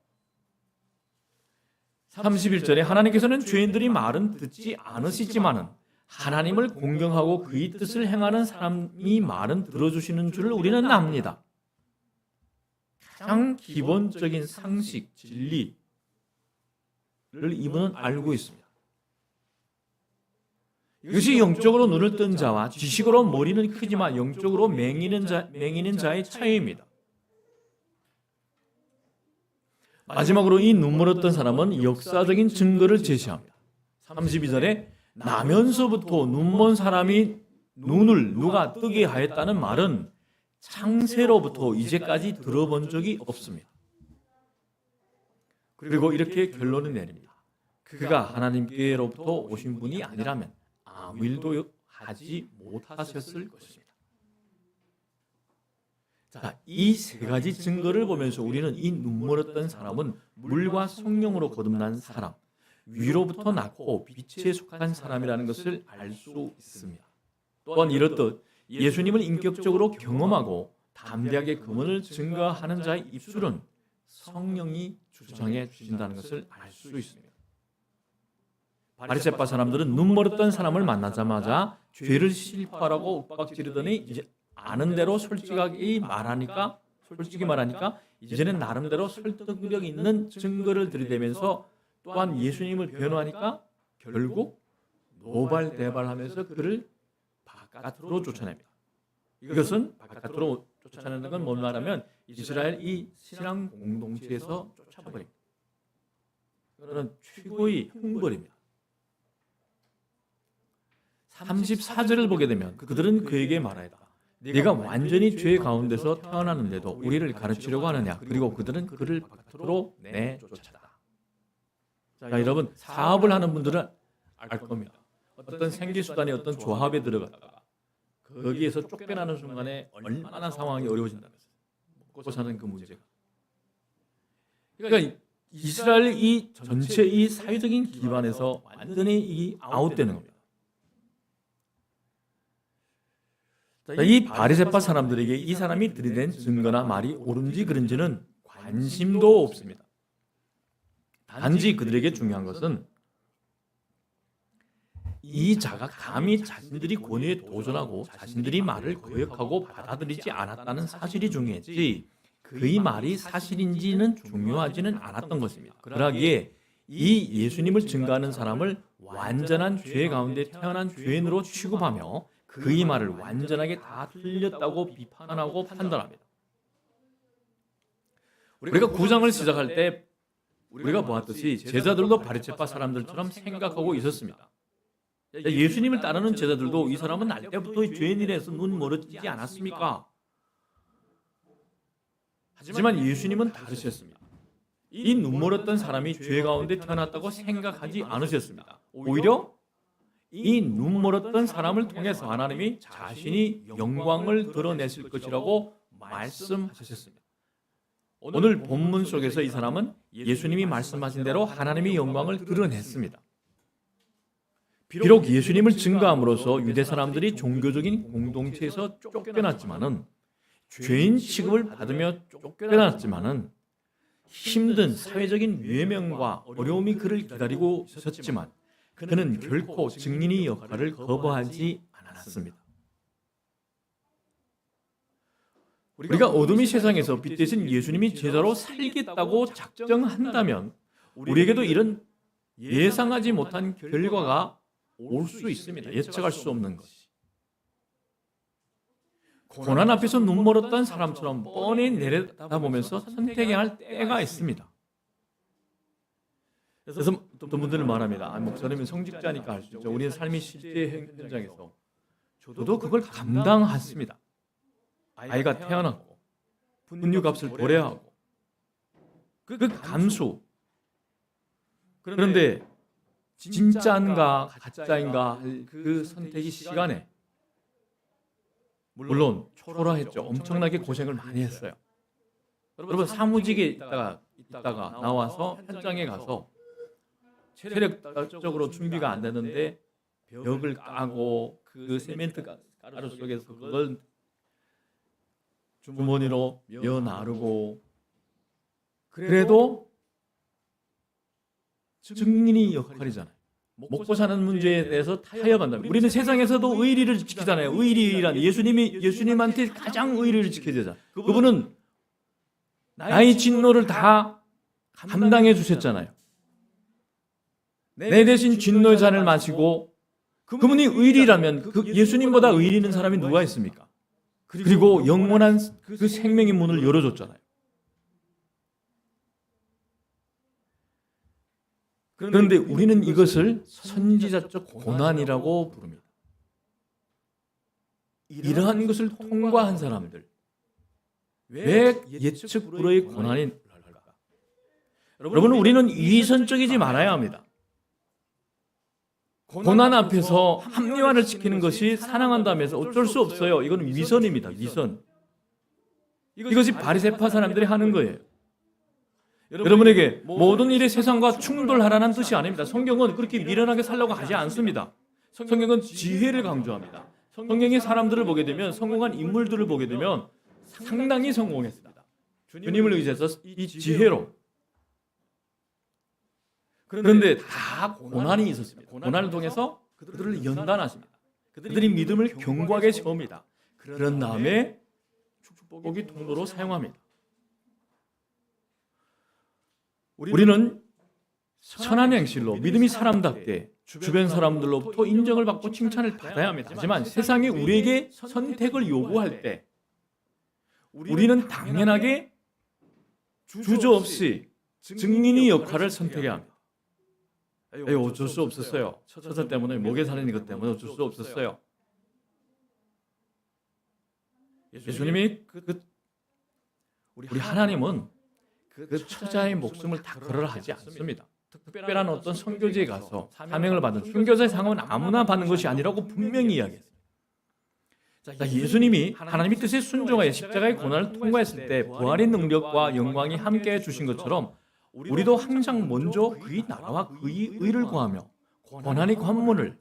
31절에 하나님께서는 죄인들이 말은 듣지 않으시지만은 하나님을 공경하고 그의 뜻을 행하는 사람이 말은 들어주시는 줄을 우리는 압니다. 가장 기본적인 상식, 진리를 이분은 알고 있습니다. 이것이 영적으로 눈을 뜬 자와 지식으로 머리는 크지만 영적으로 맹인인 자의 차이입니다. 마지막으로 이 눈멀었던 사람은 역사적인 증거를 제시합니다. 32절에 나면서부터 눈먼 사람이 눈을 누가 뜨게 하였다는 말은 창세로부터 이제까지 들어본 적이 없습니다. 그리고 이렇게 결론을 내립니다. 그가 하나님께로부터 오신 분이 아니라면 아무 일도 하지 못하셨을 것입니다. 자, 이 세 가지 증거를 보면서 우리는 이 눈멀었던 사람은 물과 성령으로 거듭난 사람, 위로부터 낳고 빛에 속한 사람이라는 것을 알 수 있습니다. 또한 이렇듯 예수님을 인격적으로 경험하고 담대하게 그분을 증거하는 자의 입술은 성령이 주장해 주신다는 것을 알 수 있습니다. 바리새파 사람들은 눈멀었던 사람을 만나자마자 죄를 실토하라고 윽박지르더니 이제 아는 대로 솔직히 말하니까 이제는 나름대로 설득력 있는 증거를 들이대면서 또한 예수님을 변호하니까 결국 노발대발하면서 그를 바깥으로 쫓아냅니다. 이것은 바깥으로 쫓아내는 건 뭔 말하면 이스라엘 이 신앙 공동체에서 쫓아버립니다. 이거는 최고의 형벌입니다. 34절을 보게 되면 그들은 그에게 말하였다. 네가 완전히 죄 가운데서 태어났는데도 우리를 가르치려고 하느냐. 그리고 그들은 그를 바깥으로 내쫓았다. 자, 여러분 사업을 하는 분들은 알 겁니다. 어떤 생계수단이 어떤 조합에 들어갔다가 거기에서 쫓겨나는 순간에 얼마나 상황이 어려워진다는 거예요. 먹고 사는 그 문제가. 그러니까 이스라엘 이 전체 이 사회적인 기반에서 완전히 이 아웃되는 겁니다. 이 바리새파 사람들에게 이 사람이 들이댄 증거나 말이 옳은지 그른지는 관심도 없습니다. 단지 그들에게 중요한 것은 이 자가 감히 자신들이 권위에 도전하고 자신들이 말을 거역하고 받아들이지 않았다는 사실이 중요했지 그의 말이 사실인지는 중요하지는 않았던 것입니다. 그러기에 이 예수님을 증거하는 사람을 완전한 죄 가운데 태어난 죄인으로 취급하며 그의 말을 완전하게 다 틀렸다고 비판하고 판단합니다. 우리가 9장을 시작할 때 우리가 보았듯이 제자들도 바리새파 사람들처럼 생각하고 있었습니다. 예수님을 따르는 제자들도 이 사람은 날 때부터 죄인이라서 눈 멀어지지 않았습니까? 하지만 예수님은 다르셨습니다. 이 눈멀었던 사람이 죄 가운데 태어났다고 생각하지 않으셨습니다. 오히려 이 눈멀었던 사람을 통해서 하나님이 자신이 영광을 드러내실 것이라고 말씀하셨습니다. 오늘 본문 속에서 이 사람은 예수님이 말씀하신 대로 하나님의 영광을 드러냈습니다. 비록 예수님을 증거함으로써 유대 사람들이 종교적인 공동체에서 쫓겨났지만은 죄인 취급을 받으며 쫓겨났지만은 힘든 사회적인 외면과 어려움이 그를 기다리고 있었지만 그는 결코 증인의 역할을 거부하지 않았습니다. 우리가 어둠의 세상에서 빛 대신 예수님이 제자로 살겠다고 작정한다면 우리에게도 이런 예상하지 못한 결과가 올 수 있습니다. 예측할 수 없는 것이. 고난 앞에서 눈멀었던 사람처럼 뻔히 내려다보면서 선택해야 할 때가 있습니다. 그래서 어떤 분들은 말합니다. 목사님은 성직자니까 할 수 있죠. 우리는 삶의 실제 현장에서 저도 그걸 감당했습니다. 아이가 태어났고 분유값을 도래하고 그 감수. 그런데 진짜인가 가짜인가 할 그 선택이 시간에 물론 초라했죠. 엄청나게 고생을 많이 했어요. 여러분 사무직에 있다가 나와서 현장에 가서 체력적으로 준비가 안 되는데 벽을 까고 그 세멘트 가루 속에서 그걸 주머니로 며 나르고 그래도 증인의 역할이잖아요. 먹고 사는 문제에 대해서 타협한다. 우리는 세상에서도 의리를 지키잖아요. 의리란 예수님한테 가장 의리를 지켜야 되잖아요. 그분은 나의 진노를 다 감당해 주셨잖아요. 내 대신 진노의 잔을 마시고 그분이 의리라면 그 예수님보다 의리 있는 사람이 누가 있습니까? 그리고 영원한 그 생명의 문을 열어줬잖아요. 그런데 우리는 이것을 선지자적 고난이라고 부릅니다. 이러한 것을 통과한 사람들, 왜 예측 불허의 고난이 날까? 여러분, 우리는 위선적이지 말아야 합니다. 고난 앞에서 합리화를 지키는 것이 사랑한다면서 어쩔 수 없어요. 이건 위선입니다. 위선. 이것이 바리새파 사람들이 하는 거예요. 여러분에게 모든 일이 세상과 충돌하라는 뜻이 아닙니다. 성경은 그렇게 미련하게 살려고 하지 않습니다. 성경은 지혜를 강조합니다. 성경의 사람들을 보게 되면, 성공한 인물들을 보게 되면 상당히 성공했습니다. 주님을 의지해서 이 지혜로. 그런데 다 고난이 있었습니다. 고난을 통해서 그들을 연단하십니다. 그들이 믿음을 견고하게 세웁니다. 그런 다음에 축복의 통로로 사용합니다. 우리는 선한 행실로 믿음이 사람답게 주변 사람들로부터 인정을 받고 칭찬을 받아야 합니다. 하지만 세상이 우리에게 선택을 요구할 때 우리는 당연하게 주저없이 증인의 역할을 선택해야 합니다. 어쩔 수 없었어요. 처자 때문에, 목에 사는 것 때문에 어쩔 수 없었어요. 예수님이 우리 하나님은 그 처자의 목숨을 다 걸어라 하지 않습니다. 특별한 어떤 선교지에 가서 사명을 받은 선교사의 상은 아무나 받는 것이 아니라고 분명히 이야기했습니다. 예수님이 하나님의 뜻에 순종하여 십자가의 고난을 통과했을 때 부활의 능력과 영광이 함께해 주신 것처럼 우리도 항상 먼저 그의 나라와 그의 의를 구하며 고난의 관문을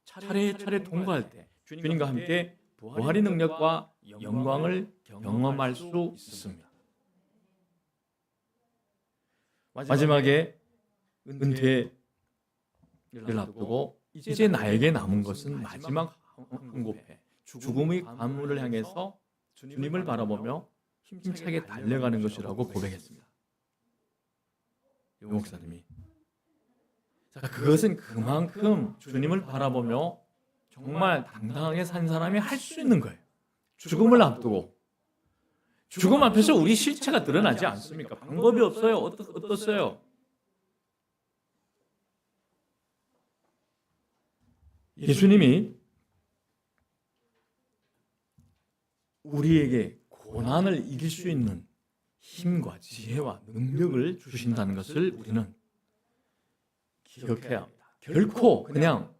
차례차례 통과할 때 주님과 함께 부활의 능력과 영광을 경험할 수 있습니다. 마지막에 은퇴를 앞두고 이제 나에게 남은 것은 마지막 한곱해 죽음의 관문을 향해서 주님을 바라보며 힘차게 달려가는 것이라고 고백했습니다. 유 목사님이 그것은 그만큼 주님을 바라보며 정말 당당하게 산 사람이 할 수 있는 거예요. 죽음을 앞두고 죽음 앞에서 우리 실체가 드러나지 않습니까? 방법이 없어요. 어떻어요? 예수님이 우리에게 고난을 이길 수 있는 힘과 지혜와 능력을 주신다는 것을 우리는 기억해야 합니다. 결코 그냥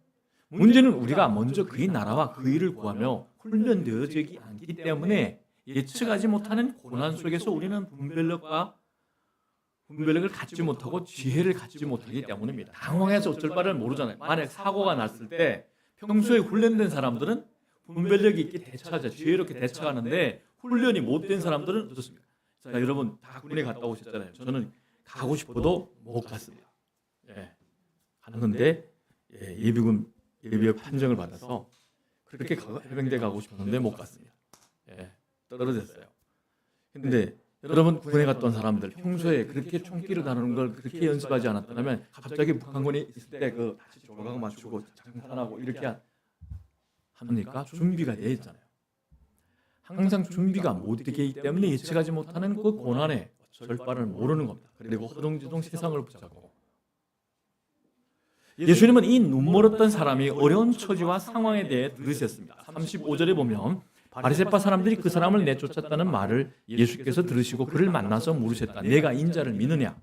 문제는 우리가 먼저 그의 나라와 그 일을 구하며 훈련되어지지 않기 때문에 예측하지 못하는 고난 속에서 우리는 분별력을 갖지 못하고 지혜를 갖지 못하기 때문입니다. 당황해서 어쩔 바를 모르잖아요. 만약 사고가 났을 때 평소에 훈련된 사람들은 분별력이 있게 대처하죠. 지혜롭게 대처하는데 훈련이 못된 사람들은 어떻습니까? 자, 여러분 다 군에 갔다 오셨잖아요. 저는 가고 싶어도 못 갔습니다. 가는데 예비역 판정을 받아서 그렇게 해병대 가고 싶었는데 못 갔습니다. 떨어졌어요. 근데 여러분 군에 갔던 사람들 평소에 그렇게 총기를 다루는 걸 그렇게 연습하지 않았다면 갑자기 북한군이 있을 때 그 다시 조각 맞추고 장탄하고 이렇게 합니까? 준비가 되어 있잖아요. 항상 준비가 못 되기 때문에 예측하지 못하는 그 고난에 어쩔 바를 모르는 겁니다. 그리고 허둥지둥 세상을 붙잡고 예수님은 이 눈멀었던 사람이 어려운 처지와 상황에 대해 들으셨습니다. 35절에 보면 바리새파 사람들이 그 사람을 내쫓았다는 말을 예수께서 들으시고 그를 만나서 물으셨다. 내가 인자를 믿느냐?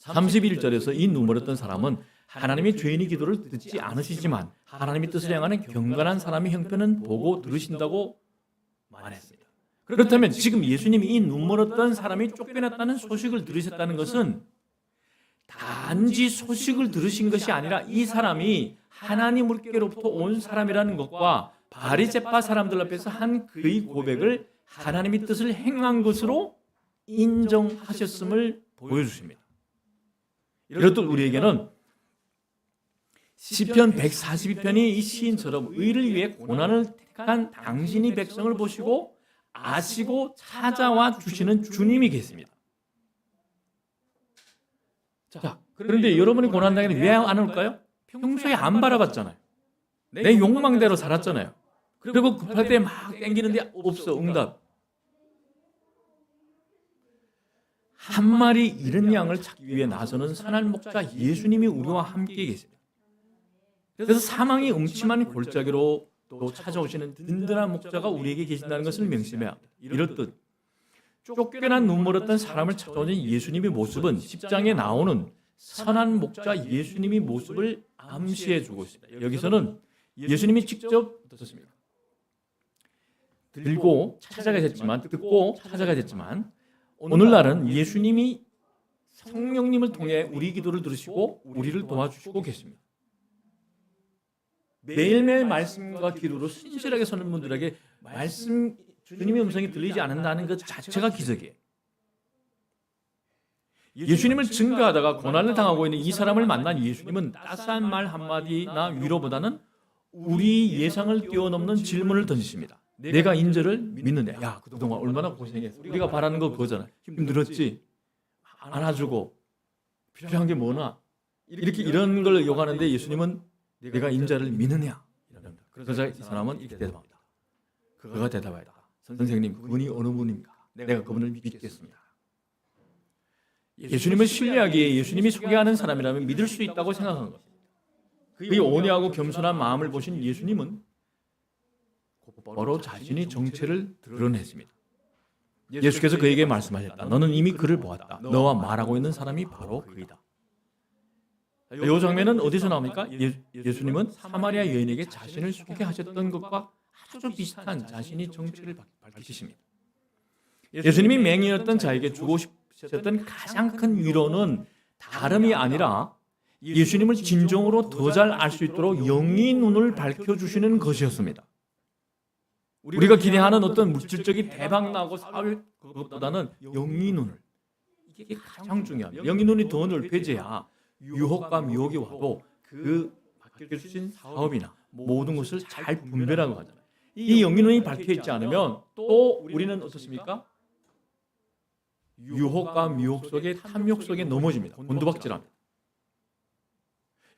31절에서 이 눈멀었던 사람은 하나님의 죄인의 기도를 듣지 않으시지만 하나님의 뜻을 향하는 경건한 사람의 형편은 보고 들으신다고 말했습니다. 그렇다면 지금 예수님이 이 눈멀었던 사람이 쫓겨났다는 소식을 들으셨다는 것은 단지 소식을 들으신 것이 아니라 이 사람이 하나님께로부터 온 사람이라는 것과 바리새파 사람들 앞에서 한 그의 고백을 하나님의 뜻을 행한 것으로 인정하셨음을 보여주십니다. 이렇듯 우리에게는 시편 142편이 이 시인처럼 의를 위해 고난을 택한 당신이 백성을 보시고 아시고 찾아와 주시는 주님이 계십니다. 자, 그런데 여러분이 고난당에는 왜 안 올까요? 평소에 안 바라봤잖아요. 내 욕망대로 살았잖아요. 그리고 급할 때 막 땡기는데 없어, 응답. 한 마리 잃은 양을 찾기 위해 나서는 선한 목자 예수님이 우리와 함께 계십니다. 그래서 사망의 음침한 골짜기로 또 찾아오시는 든든한 목자가 우리에게 계신다는 것을 명심해야 합니다. 이렇듯 쫓겨난 눈멀었던 사람을 찾아오는 예수님의 모습은 10장에 나오는 선한 목자 예수님의 모습을 암시해 주고 있습니다. 여기서는 예수님이 직접 어떻습니까? 듣고 찾아가셨지만 오늘날은 예수님이 성령님을 통해 우리 기도를 들으시고 우리를 도와주시고 계십니다. 매일매일 말씀과 기도로 신실하게 서는 분들에게 주님의 음성이 들리지 않는다는 것 자체가 기적이에요. 예수님을 증거하다가 고난을 당하고 있는 이 사람을 만난 예수님은 따스한 말 한마디나 위로보다는 우리 예상을 뛰어넘는 질문을 던지십니다. 내가 인자를 믿느냐? 야, 그동안 얼마나 고생했어. 우리가 바라는 거 그거잖아. 힘들었지? 안아주고 필요한 게 뭐나? 이런 걸 요구하는데 예수님은 내가 인자를 믿느냐? 이랍니다. 그래서 이 사람은 이렇게 대답합니다. 그가 대답하였다. 선생님, 그분이 어느 분입니까? 내가 그분을 믿겠습니다. 예수님을 신뢰하기에 예수님이 소개하는 사람이라면 믿을 수 있다고 생각한 것입니다. 그의 온유하고 겸손한 마음을 보신 예수님은 곧바로 자신의 정체를 드러냈습니다. 예수께서 그에게 말씀하셨다. 너는 이미 그를 보았다. 너와 말하고 있는 사람이 바로 그이다. 이 장면은 어디서 나옵니까? 예수님은 사마리아 여인에게 자신을 소개하셨던 것과 아주 비슷한 자신의 정체를 밝히십니다. 예수님이 맹인이었던 자에게 주고 싶으셨던 가장 큰 위로는 다름이 아니라 예수님을 진정으로 더 잘 알 수 있도록 영의 눈을 밝혀주시는 것이었습니다. 우리가 기대하는 어떤 물질적인 대박나고 사회 그것보다는 영의 눈을, 이게 가장 중요합니다. 영의 눈이 더 넓혀져야 유혹과 미혹이 와도 그 맡겨주신 사업이나 모든 것을 잘 분별하고 가잖아요. 이 영의 눈이 밝혀있지 않으면 또 우리는 어떻습니까? 유혹과 미혹 속에 탐욕 속에 넘어집니다. 곤두박질합니다.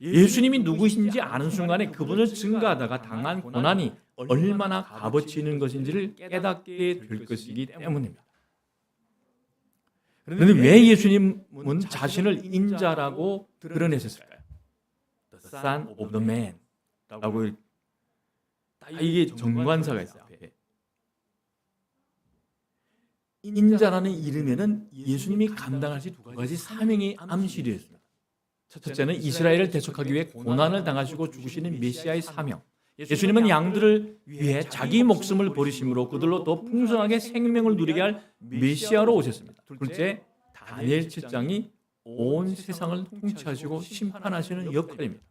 예수님이 누구신지 아는 순간에 그분을 증거하다가 당한 고난이 얼마나 값어치 있는 것인지를 깨닫게 될 것이기 때문입니다. 그런데 왜 예수님은 자신을 인자라고 드러내셨을까요? The Son of the Man, 이게 정관사가 있어요. 앞에. 인자라는 이름에는 예수님이 감당하실 두 가지 사명이 암시되어 있습니다. 첫째는 이스라엘을 대속하기 위해 고난을 당하시고 죽으시는 메시아의 사명. 예수님은 양들을 위해 자기 목숨을 버리심으로 그들로 더 풍성하게 생명을 누리게 할 메시아로 오셨습니다. 둘째, 다니엘 7장이 온 세상을 통치하시고 심판하시는 역할입니다.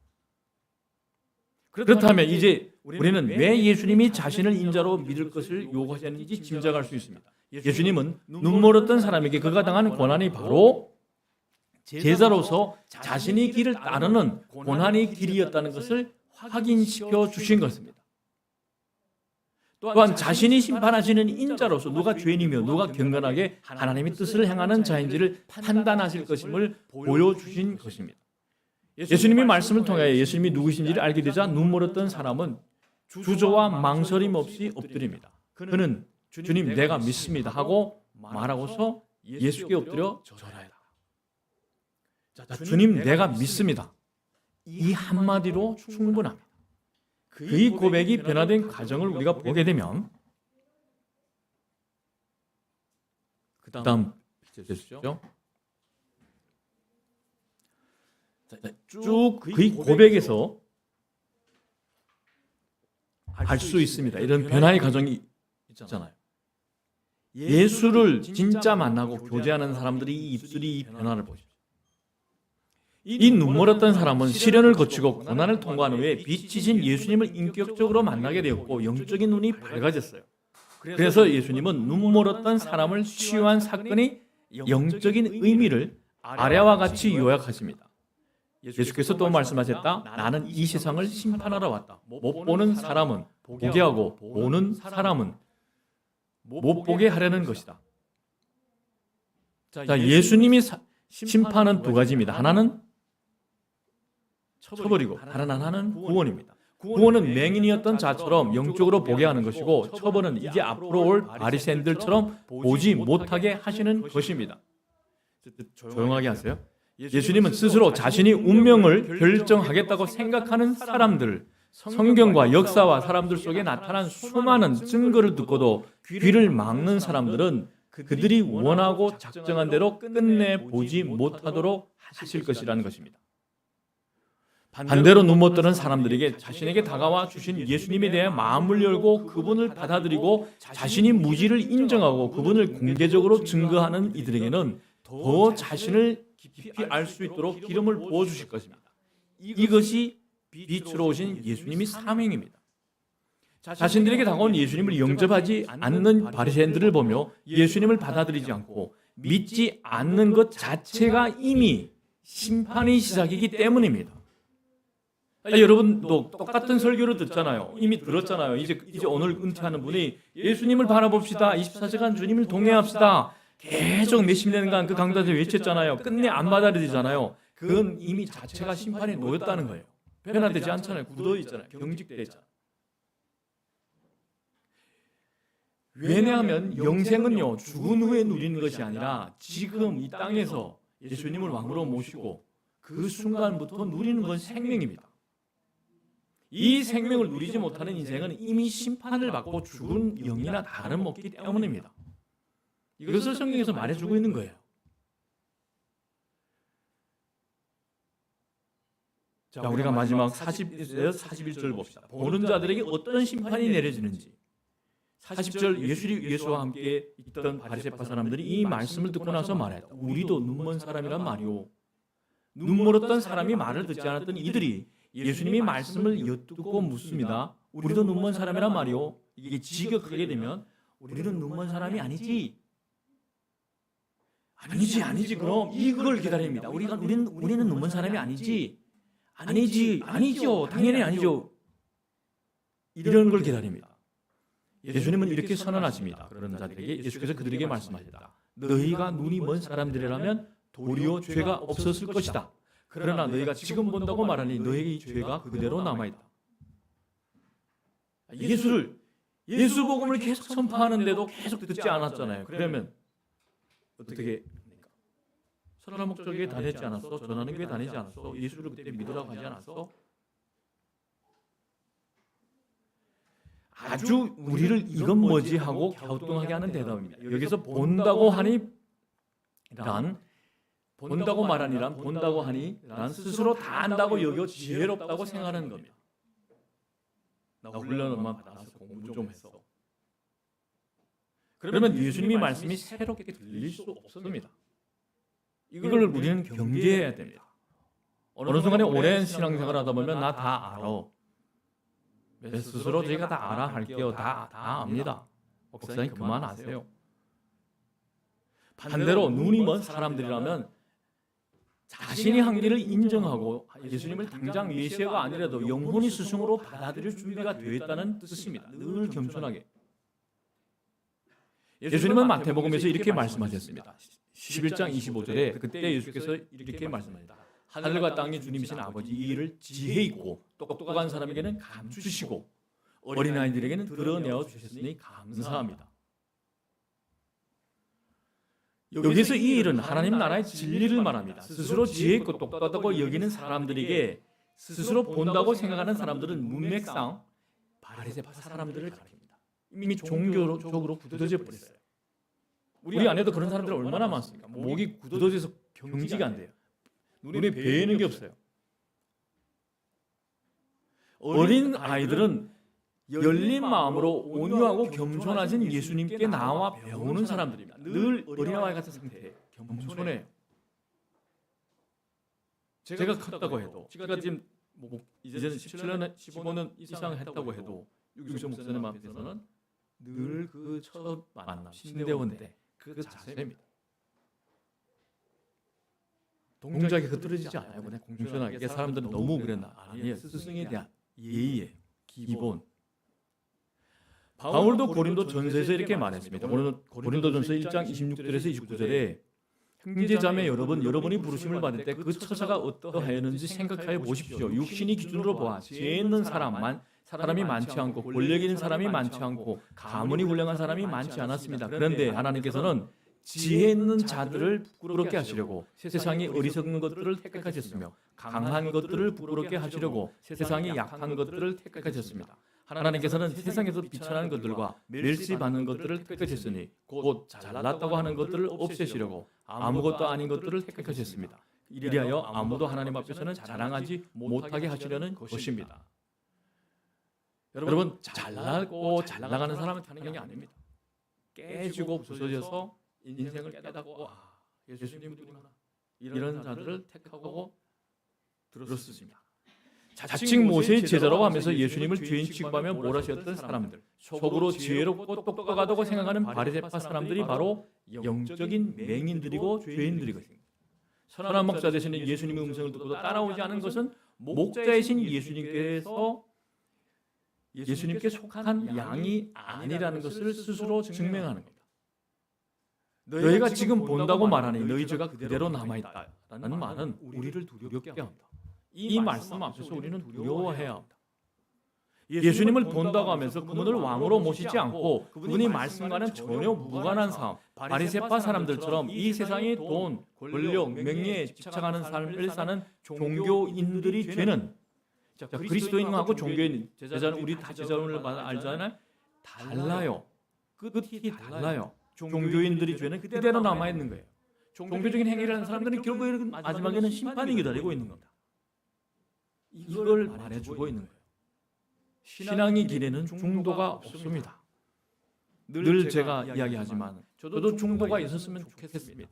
그렇다면 이제 우리는 왜 예수님이 자신을 인자로 믿을 것을 요구하셨는지 짐작할 수 있습니다. 예수님은 눈멀었던 사람에게 그가 당한 고난이 바로 제자로서 자신의 길을 따르는 고난의 길이었다는 것을 확인시켜 주신 것입니다. 또한 자신이 심판하시는 인자로서 누가 죄인이며 누가 경건하게 하나님의 뜻을 행하는 자인지를 판단하실 것임을 보여주신 것입니다. 예수님의 말씀을 통하여 예수님이 누구신지를 알게 되자 눈멀었던 사람은 주저와 망설임 없이 엎드립니다. 그는 주님 내가 믿습니다 하고 말하고서 예수께 엎드려 절하였다. 주님 내가 믿습니다. 이 한마디로 충분합니다. 그의 고백이 변화된 과정을 우리가 보게 되면 그 다음 주시죠. 쭉 그의 고백에서 알 수 있습니다. 이런 변화의 과정이 있잖아요. 예수를 진짜 만나고 교제하는 사람들이 이 입술이 이 변화를 보십시오. 이 눈멀었던 사람은 시련을 거치고 고난을 통과한 후에 빛이신 예수님을 인격적으로 만나게 되었고 영적인 눈이 밝아졌어요. 그래서 예수님은 눈멀었던 사람을 치유한 사건의 영적인 의미를 아래와 같이 요약하십니다. 예수께서 또 말씀하셨다. 나는 이 세상을 심판하러 왔다. 못 보는 사람은 보게 하고 보는 사람은 못 보게 하려는 것이다. 자, 예수님이 심판은 두 가지입니다. 하나는 처벌이고 다른 하나는 구원입니다. 구원은 맹인이었던 자처럼 영적으로 보게 하는 것이고 처벌은 이제 앞으로 올 바리새인들처럼 보지 못하게 하시는 것입니다. 조용하게 하세요. 예수님은 스스로 자신이 운명을 결정하겠다고 생각하는 사람들, 성경과 역사와 사람들 속에 나타난 수많은 증거를 듣고도 귀를 막는 사람들은 그들이 원하고 작정한 대로 끝내 보지 못하도록 하실 것이라는 것입니다. 반대로 눈 못 뜨는 사람들에게 자신에게 다가와 주신 예수님에 대해 마음을 열고 그분을 받아들이고 자신이 무지를 인정하고 그분을 공개적으로 증거하는 이들에게는 더 자신을 깊이 알 수 있도록 기름을 부어주실 것입니다. 이것이 빛으로 오신 예수님의 사명입니다. 자신들에게 다가온 예수님을 영접하지 않는 바리새인들을 보며 예수님을 받아들이지 않고 믿지 않는 것 자체가 이미 심판의 시작이기 때문입니다. 여러분도 똑같은 설교를 듣잖아요. 이미 들었잖아요. 이제 오늘 은퇴하는 분이 예수님을 바라봅시다. 24시간 주님을 동행합시다. 계속 몇십 년간 그 강단에서 외쳤잖아요. 끝내 안 받아들이잖아요. 그건 이미 자체가 심판에 놓였다는 거예요. 변화되지 않잖아요. 굳어 있잖아요. 경직되어 있잖아요. 왜냐하면 영생은요 죽은 후에 누리는 것이 아니라 지금 이 땅에서 예수님을 왕으로 모시고 그 순간부터 누리는 건 생명입니다. 이 생명을 누리지 못하는 인생은 이미 심판을 받고 죽은 영이나 다름없기 때문입니다. 이것을 성경에서 말해주고 있는 거예요. 자, 우리가 마지막 40에서 41절 봅시다. 보는 자들에게 어떤 심판이 내려지는지. 40절 예수와 함께 있던 바리새파 사람들이 이 말씀을 듣고 나서 말했다. 우리도 눈먼 사람이란 말이오. 눈멀었던 사람이 말을 듣지 않았던 이들이 예수님이 말씀을 엿듣고 묻습니다. 우리도 눈먼 사람이란 말이오. 이게 직역하게 되면 우리는 눈먼 사람이 아니지. 아니지. 그럼 이걸 기다립니다. 우리는 눈먼 사람이 아니지. 아니죠. 당연히 아니죠. 이런 걸 기다립니다. 예수님은 이렇게 선언하십니다. 그런 자들에게 예수께서 그들에게 말씀하셨다. 너희가 눈이 먼 사람들이라면 도리어 죄가 없었을 것이다. 그러나 너희가 지금 본다고 말하니 너희의 죄가 그대로 남아있다. 예수 복음을 계속 선포하는데도 계속 듣지 않았잖아요. 그러면 어떻게 합니까? 설화 목적에 다녔지 않았어? 전하는 교회 다니지 않았어? 예수를 그때 믿으라고 하지 않았어? 아주 우리를 이건 뭐지 하고 갸우뚱하게 하는 대답입니다. 여기서 본다고 하니란 본다고 말하니란 본다고 하니란 스스로 다 안다고 여겨 지혜롭다고 생각하는 겁니다. 나 훈련만 받아서 공부 좀 했어. 그러면 예수님이 말씀이 새롭게 들릴 수 없습니다. 이걸 우리는 경계해야 됩니다. 어느 순간에 오랜 신앙생활 하다 보면 나 다 알아. 스스로 제가 다 알아 할게요. 다 압니다. 목사님 그만하세요. 반대로 눈이 먼 사람들이라면 자신이 한 길을 인정하고 예수님을 당장 메시아가 아니라도 영혼이 스승으로 받아들일 준비가 되어 있다는 뜻입니다. 늘 겸손하게. 예수님은 마태복음에서 이렇게 말씀하셨습니다. 11장 25절에 그때 예수께서 이렇게 말씀합니다. 하늘과 땅이 주님이신 아버지 이 일을 지혜 있고 똑똑한 사람에게는 감추시고 어린아이들에게는 드러내어 주셨으니 감사합니다. 여기서 이 일은 하나님 나라의 진리를 말합니다. 스스로 지혜 있고 똑똑하다고 여기는 사람들에게 스스로 본다고 생각하는 사람들은 문맥상 바리새파 사람들을 가리킵니다. 이미 종교적으로 굳어져 버렸어요. 우리 안에도 그런 사람들 얼마나 많습니까? 목이 굳어져서 경지가 안 돼요. 눈에 배이는 게 없어요. 어린 아이들은 열린 마음으로 온유하고 겸손하신 예수님께 나와 배우는 사람들입니다. 늘 어린아이 같은 상태에 겸손해요. 제가 컸다고 해도 제가 지금 이제는 17년, 15년 이상 했다고 해도 유기성 목사님 앞에서는 늘 그 첫 만남, 신대원 때 그 자세입니다. 동작이 흐트러지지 않아요. 그냥 공손하게. 사람들은 너무 그랬나? 아니에요. 스승에 대한 예의예요. 기본. 바울도 고린도 전서에서 이렇게 말했습니다. 고린도 전서 1장 26절에서 29절에 형제자매 여러분, 여러분이 부르심을 받을 때 그 처사가 어떠하였는지 생각하여 보십시오. 육신이 기준으로 보아 지혜 있는 사람이 많지 않고 권력 있는 사람이 많지 않고 가문이 훌륭한 사람이 많지 않았습니다. 그런데 하나님께서는 지혜 있는 자들을 부끄럽게 하시려고 세상이 어리석은 것들을 택하셨으며 강한 것들을 부끄럽게 하시려고 세상이 약한 것들을 택하셨습니다. 하나님께서는 세상에서 비천한 것들과 멸시받는 것들을 택하셨으니 곧 잘났다고 하는 것들을 없애시려고 아무것도 아닌 것들을 택하셨습니다. 이리하여 아무도 하나님 앞에서는 자랑하지 못하게 하시려는 것입니다. 여러분, 잘나고 잘나가는 사람은 타는 게 아닙니다. 깨지고 부서져서 인생을 깨닫고 예수님이구나 이런 자들을 택하고 들었습니다. 자칭 모세의 제자라고 하면서 예수님을 죄인 취급하며 몰아세웠던 사람들, 속으로 지혜롭고 똑똑하다고 생각하는 바리새파 사람들이 바로 영적인 맹인들이고 죄인들이거든요. 선한 목사 대신에 예수님의 음성을 듣고도 따라오지 않은 것은 목자이신 예수님께 속한 양이 아니라는 것을 스스로 증명하는 겁니다. 너희가 지금 본다고 말하니 너희 죄가 그대로 남아있다라는 말은 우리를 두렵게 합니다. 이 말씀 앞에서 우리는 두려워해야 합니다. 예수님을 본다고 하면서 그분을 왕으로 모시지 않고 그분이 말씀과는 전혀 무관한 삶, 바리새파 사람들처럼 이 세상의 돈, 권력, 명예에 집착하는 삶을 사는 종교인들이 죄는 그리스도인하고 종교인, 제자는 우리 다 제자론을 알잖아요. 달라요. 끝이 달라요. 종교인들이 죄는 그대로 남아있는 거예요. 종교적인 행위를 하는 사람들은 결국에 마지막에는 심판이 기다리고 있는 겁니다. 이걸 말해주고 있는 거예요. 신앙의 길에는 중도가 없습니다. 늘 제가 이야기하지만 저도 중도가 있었으면 좋겠습니다.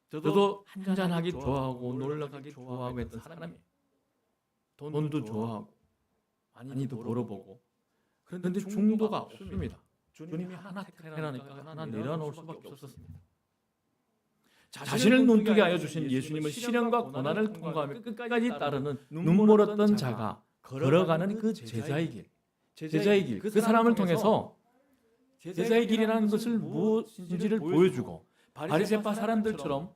저도 한잔하기 좋아하고 놀러가기 좋아하고 했던 사람이에요. 돈도 좋아하고 많이도 벌어보고 그런데 중도가 없습니다. 주님이 하나 택하라니까 하나 내려놓을 수밖에 없었습니다. 자신을 눈뜨게 하여 주신 예수님을 시련과 고난을 통과하며 끝까지 따르는 눈물 없던 자가 걸어가는 그 제자의 길, 그 사람을 통해서 제자의 길이라는 것을 무엇인지를 보여주고 바리새파 사람들처럼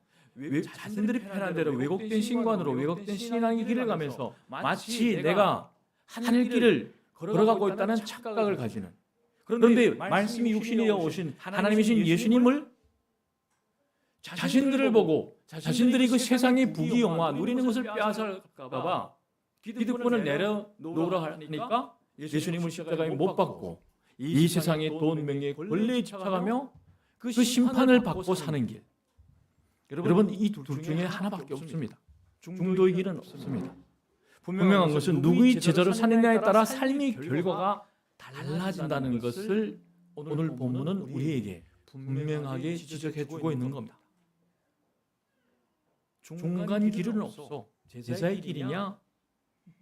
자신들이 편한 대로 왜곡된 신관으로 왜곡된 신앙의 길을 가면서 마치 내가 하늘길을 걸어가고 있다는 착각을 가지는, 그런데 말씀이 육신이 되어 오신 하나님이신 예수님을 자신들을 보고 자신들이 그 세상의 부귀영화 누리는 것을 빼앗을까 봐 기득권을 내려놓으라 하니까 예수님을 십자가에 못 박고 이 세상의 돈, 명예, 권리에 집착하며 그 심판을 받고 사는 길. 여러분, 이 둘 중에 하나밖에 없습니다. 중도의 길은 없습니다. 분명한 것은 누구의 제자로 사느냐에 따라 삶의 결과가 달라진다는 것을 오늘 본문은 우리에게 분명하게 지적해 주고 있는 겁니다. 중간 길은 없어. 제자의 길이냐,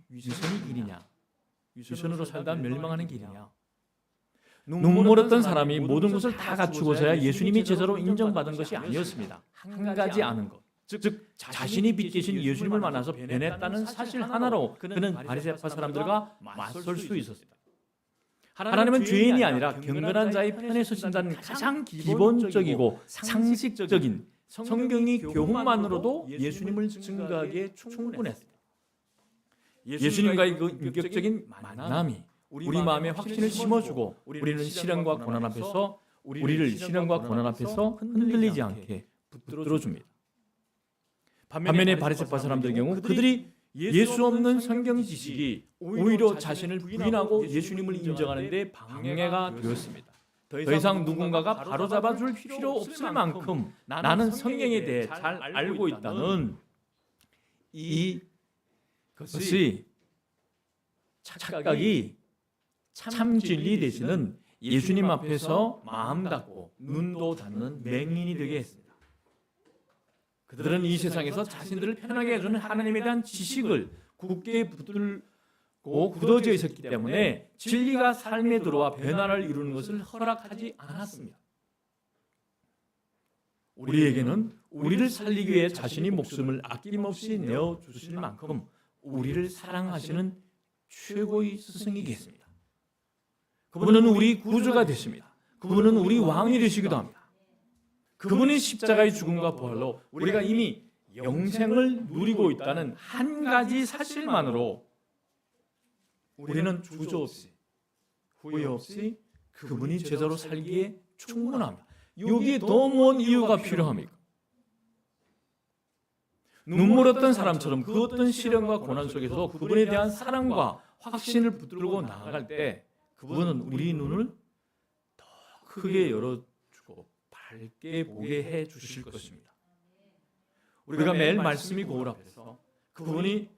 위선의 길이냐, 위선으로 살다 멸망하는 길이냐. 눈물 없던 사람이 모든 것을 다 갖추고서야 예수님이 제자로 인정받은 것이 아니었습니다. 한 가지 아는 것, 즉 자신이 빚지신 예수님을 만나서 변했다는 사실 하나로 그는 바리새파 사람들과 맞설 수 있었습니다. 하나님은 죄인이 아니라 경건한 자의 편에 서신다는 가장 기본적이고 상식적인 성경의 교훈만으로도 예수님을 증거하기에 충분했습니다. 예수님과의 그 인격적인 만남이 우리 마음에 확신을 심어주고 우리를 시련과 고난 앞에서 흔들리지 않게 붙들어줍니다. 반면에 바리새파 사람들의 경우 그들이 예수 없는 성경 지식이 오히려 자신을 부인하고 예수님을 인정하는 데 방해가 되었습니다. 더 이상 누군가가 바로잡아 줄 필요 없을 만큼 나는 성경에 대해 잘 알고 있다는 이것이 착각이 참 진리 대신은 예수님 앞에서 마음 닫고 눈도 닫는 맹인이 되게 했습니다. 그들은 이 세상에서 자신들을 편하게 해주는 하나님에 대한 지식을 굳게 붙들고 굳어져 있었기 때문에 진리가 삶에 들어와 변화를 이루는 것을 허락하지 않았습니다. 우리에게는 우리를 살리기 위해 자신이 목숨을 아낌없이 내어주실 만큼 우리를 사랑하시는 최고의 스승이 계십니다. 그분은 우리 구주가 되십니다. 그분은 우리 왕이 되시기도 합니다. 그분의 십자가의 죽음과 부활로 우리가 이미 영생을 누리고 있다는 한 가지 사실만으로 우리는 주저없이 후회 없이 그분이 제자로 살기에 충분합니다. 여기에 더 뭔 이유가 필요합니까? 눈물 없던 사람처럼 그 어떤 시련과 고난 속에서 그분에 대한 사랑과 확신을 붙들고 나아갈 때 그분은 우리 눈을 더 크게 열어주고 밝게 보게 해 주실 것입니다. 우리가 매일 말씀이 거울 앞에서 그분이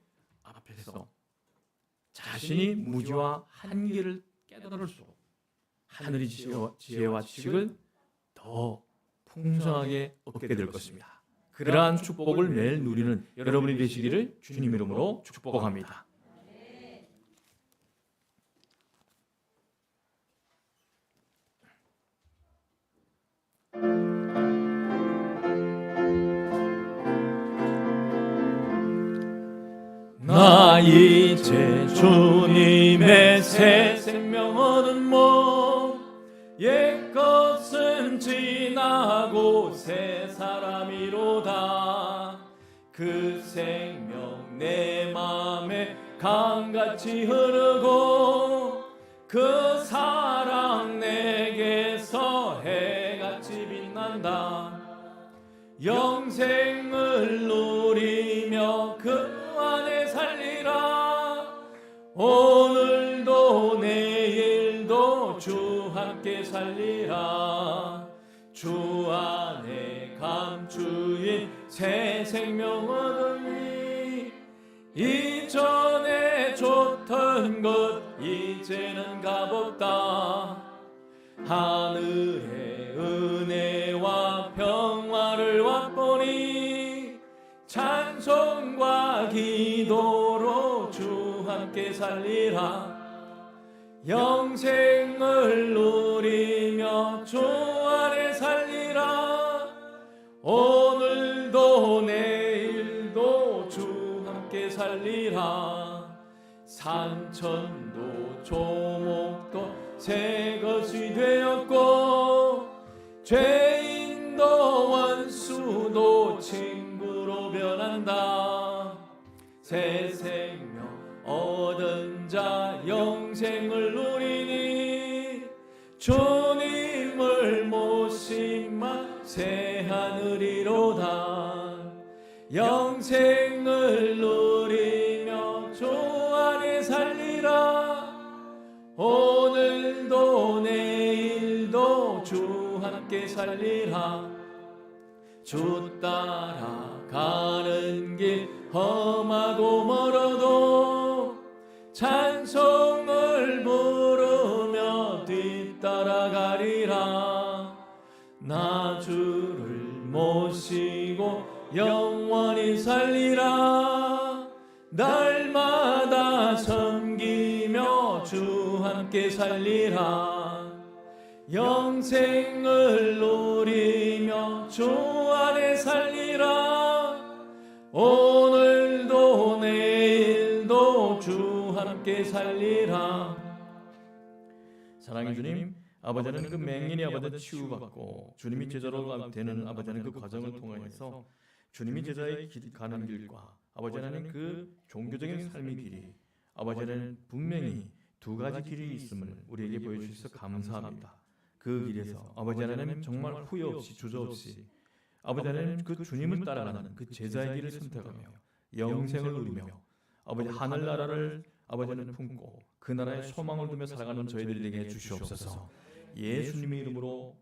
앞에서 자신이 무지와 한계를 깨달을수록 하늘의 지혜와 지식을 더 풍성하게 얻게 될 것입니다. 그러한 축복을 매일 누리는 여러분이 되시기를 주님 이름으로 축복합니다. 나 이제 주님의 새 생명 얻은 몸 옛것은 지나고 새 사람이로다. 그 생명 내 맘에 강같이 흐르고 그 사랑 내게서 해같이 빛난다. 영생을 누리며 그 안에 살리라. 오늘도 내일도 주 함께 살리라. 주 안에 감추인 새 생명 얻으니 이전에 좋던 것 이제는 값없다. 하늘의 은혜와 평화를 맛보니 찬송과 기도로 주 함께 살리라. 영생을 누리며 주 안에 살리라. 오늘도 내일도 주 함께 살리라. 산천도 조목도 새 것이 되었고 죄인도 원수도 친구로 변한다. 새 생명 얻은 자 영생을 누리니 주님을 모심만 새 하늘이로다. 영생을 누리며 주 안에 살리라. 오늘도 내일도 주 함께 살리라. 주 따라 가는 길 험하고 멀어도 찬송을 부르며 뒤따라가리라. 나 주를 모시고 영원히 살리라. 날마다 섬기며 주 함께 살리라. 영생을 누리며 주 안에 살리라. 오늘도 내일도 주 함께 살리라. 사랑의 주님, 아버지는 그 맹인이 아버지 치유받고 주님이 제자로 되는 아버지는 그 과정을 통해서 주님이 제자의 길 가는 길과 아버지 하나님 그 종교적인 삶의 길이 아버지는 분명히 두 가지 길이 있음을 우리에게 보여주셔서 감사합니다. 그 길에서 아버지 하나님 정말 후회 없이 주저 없이 아버지 하나님 그 주님을 따라가는 그 제자의 길을 선택하며 영생을 누리며 아버지 하늘나라를 아버지는 품고 그 나라의 소망을 두며 살아가는 저희들에게 주시옵소서. 예수님의 이름으로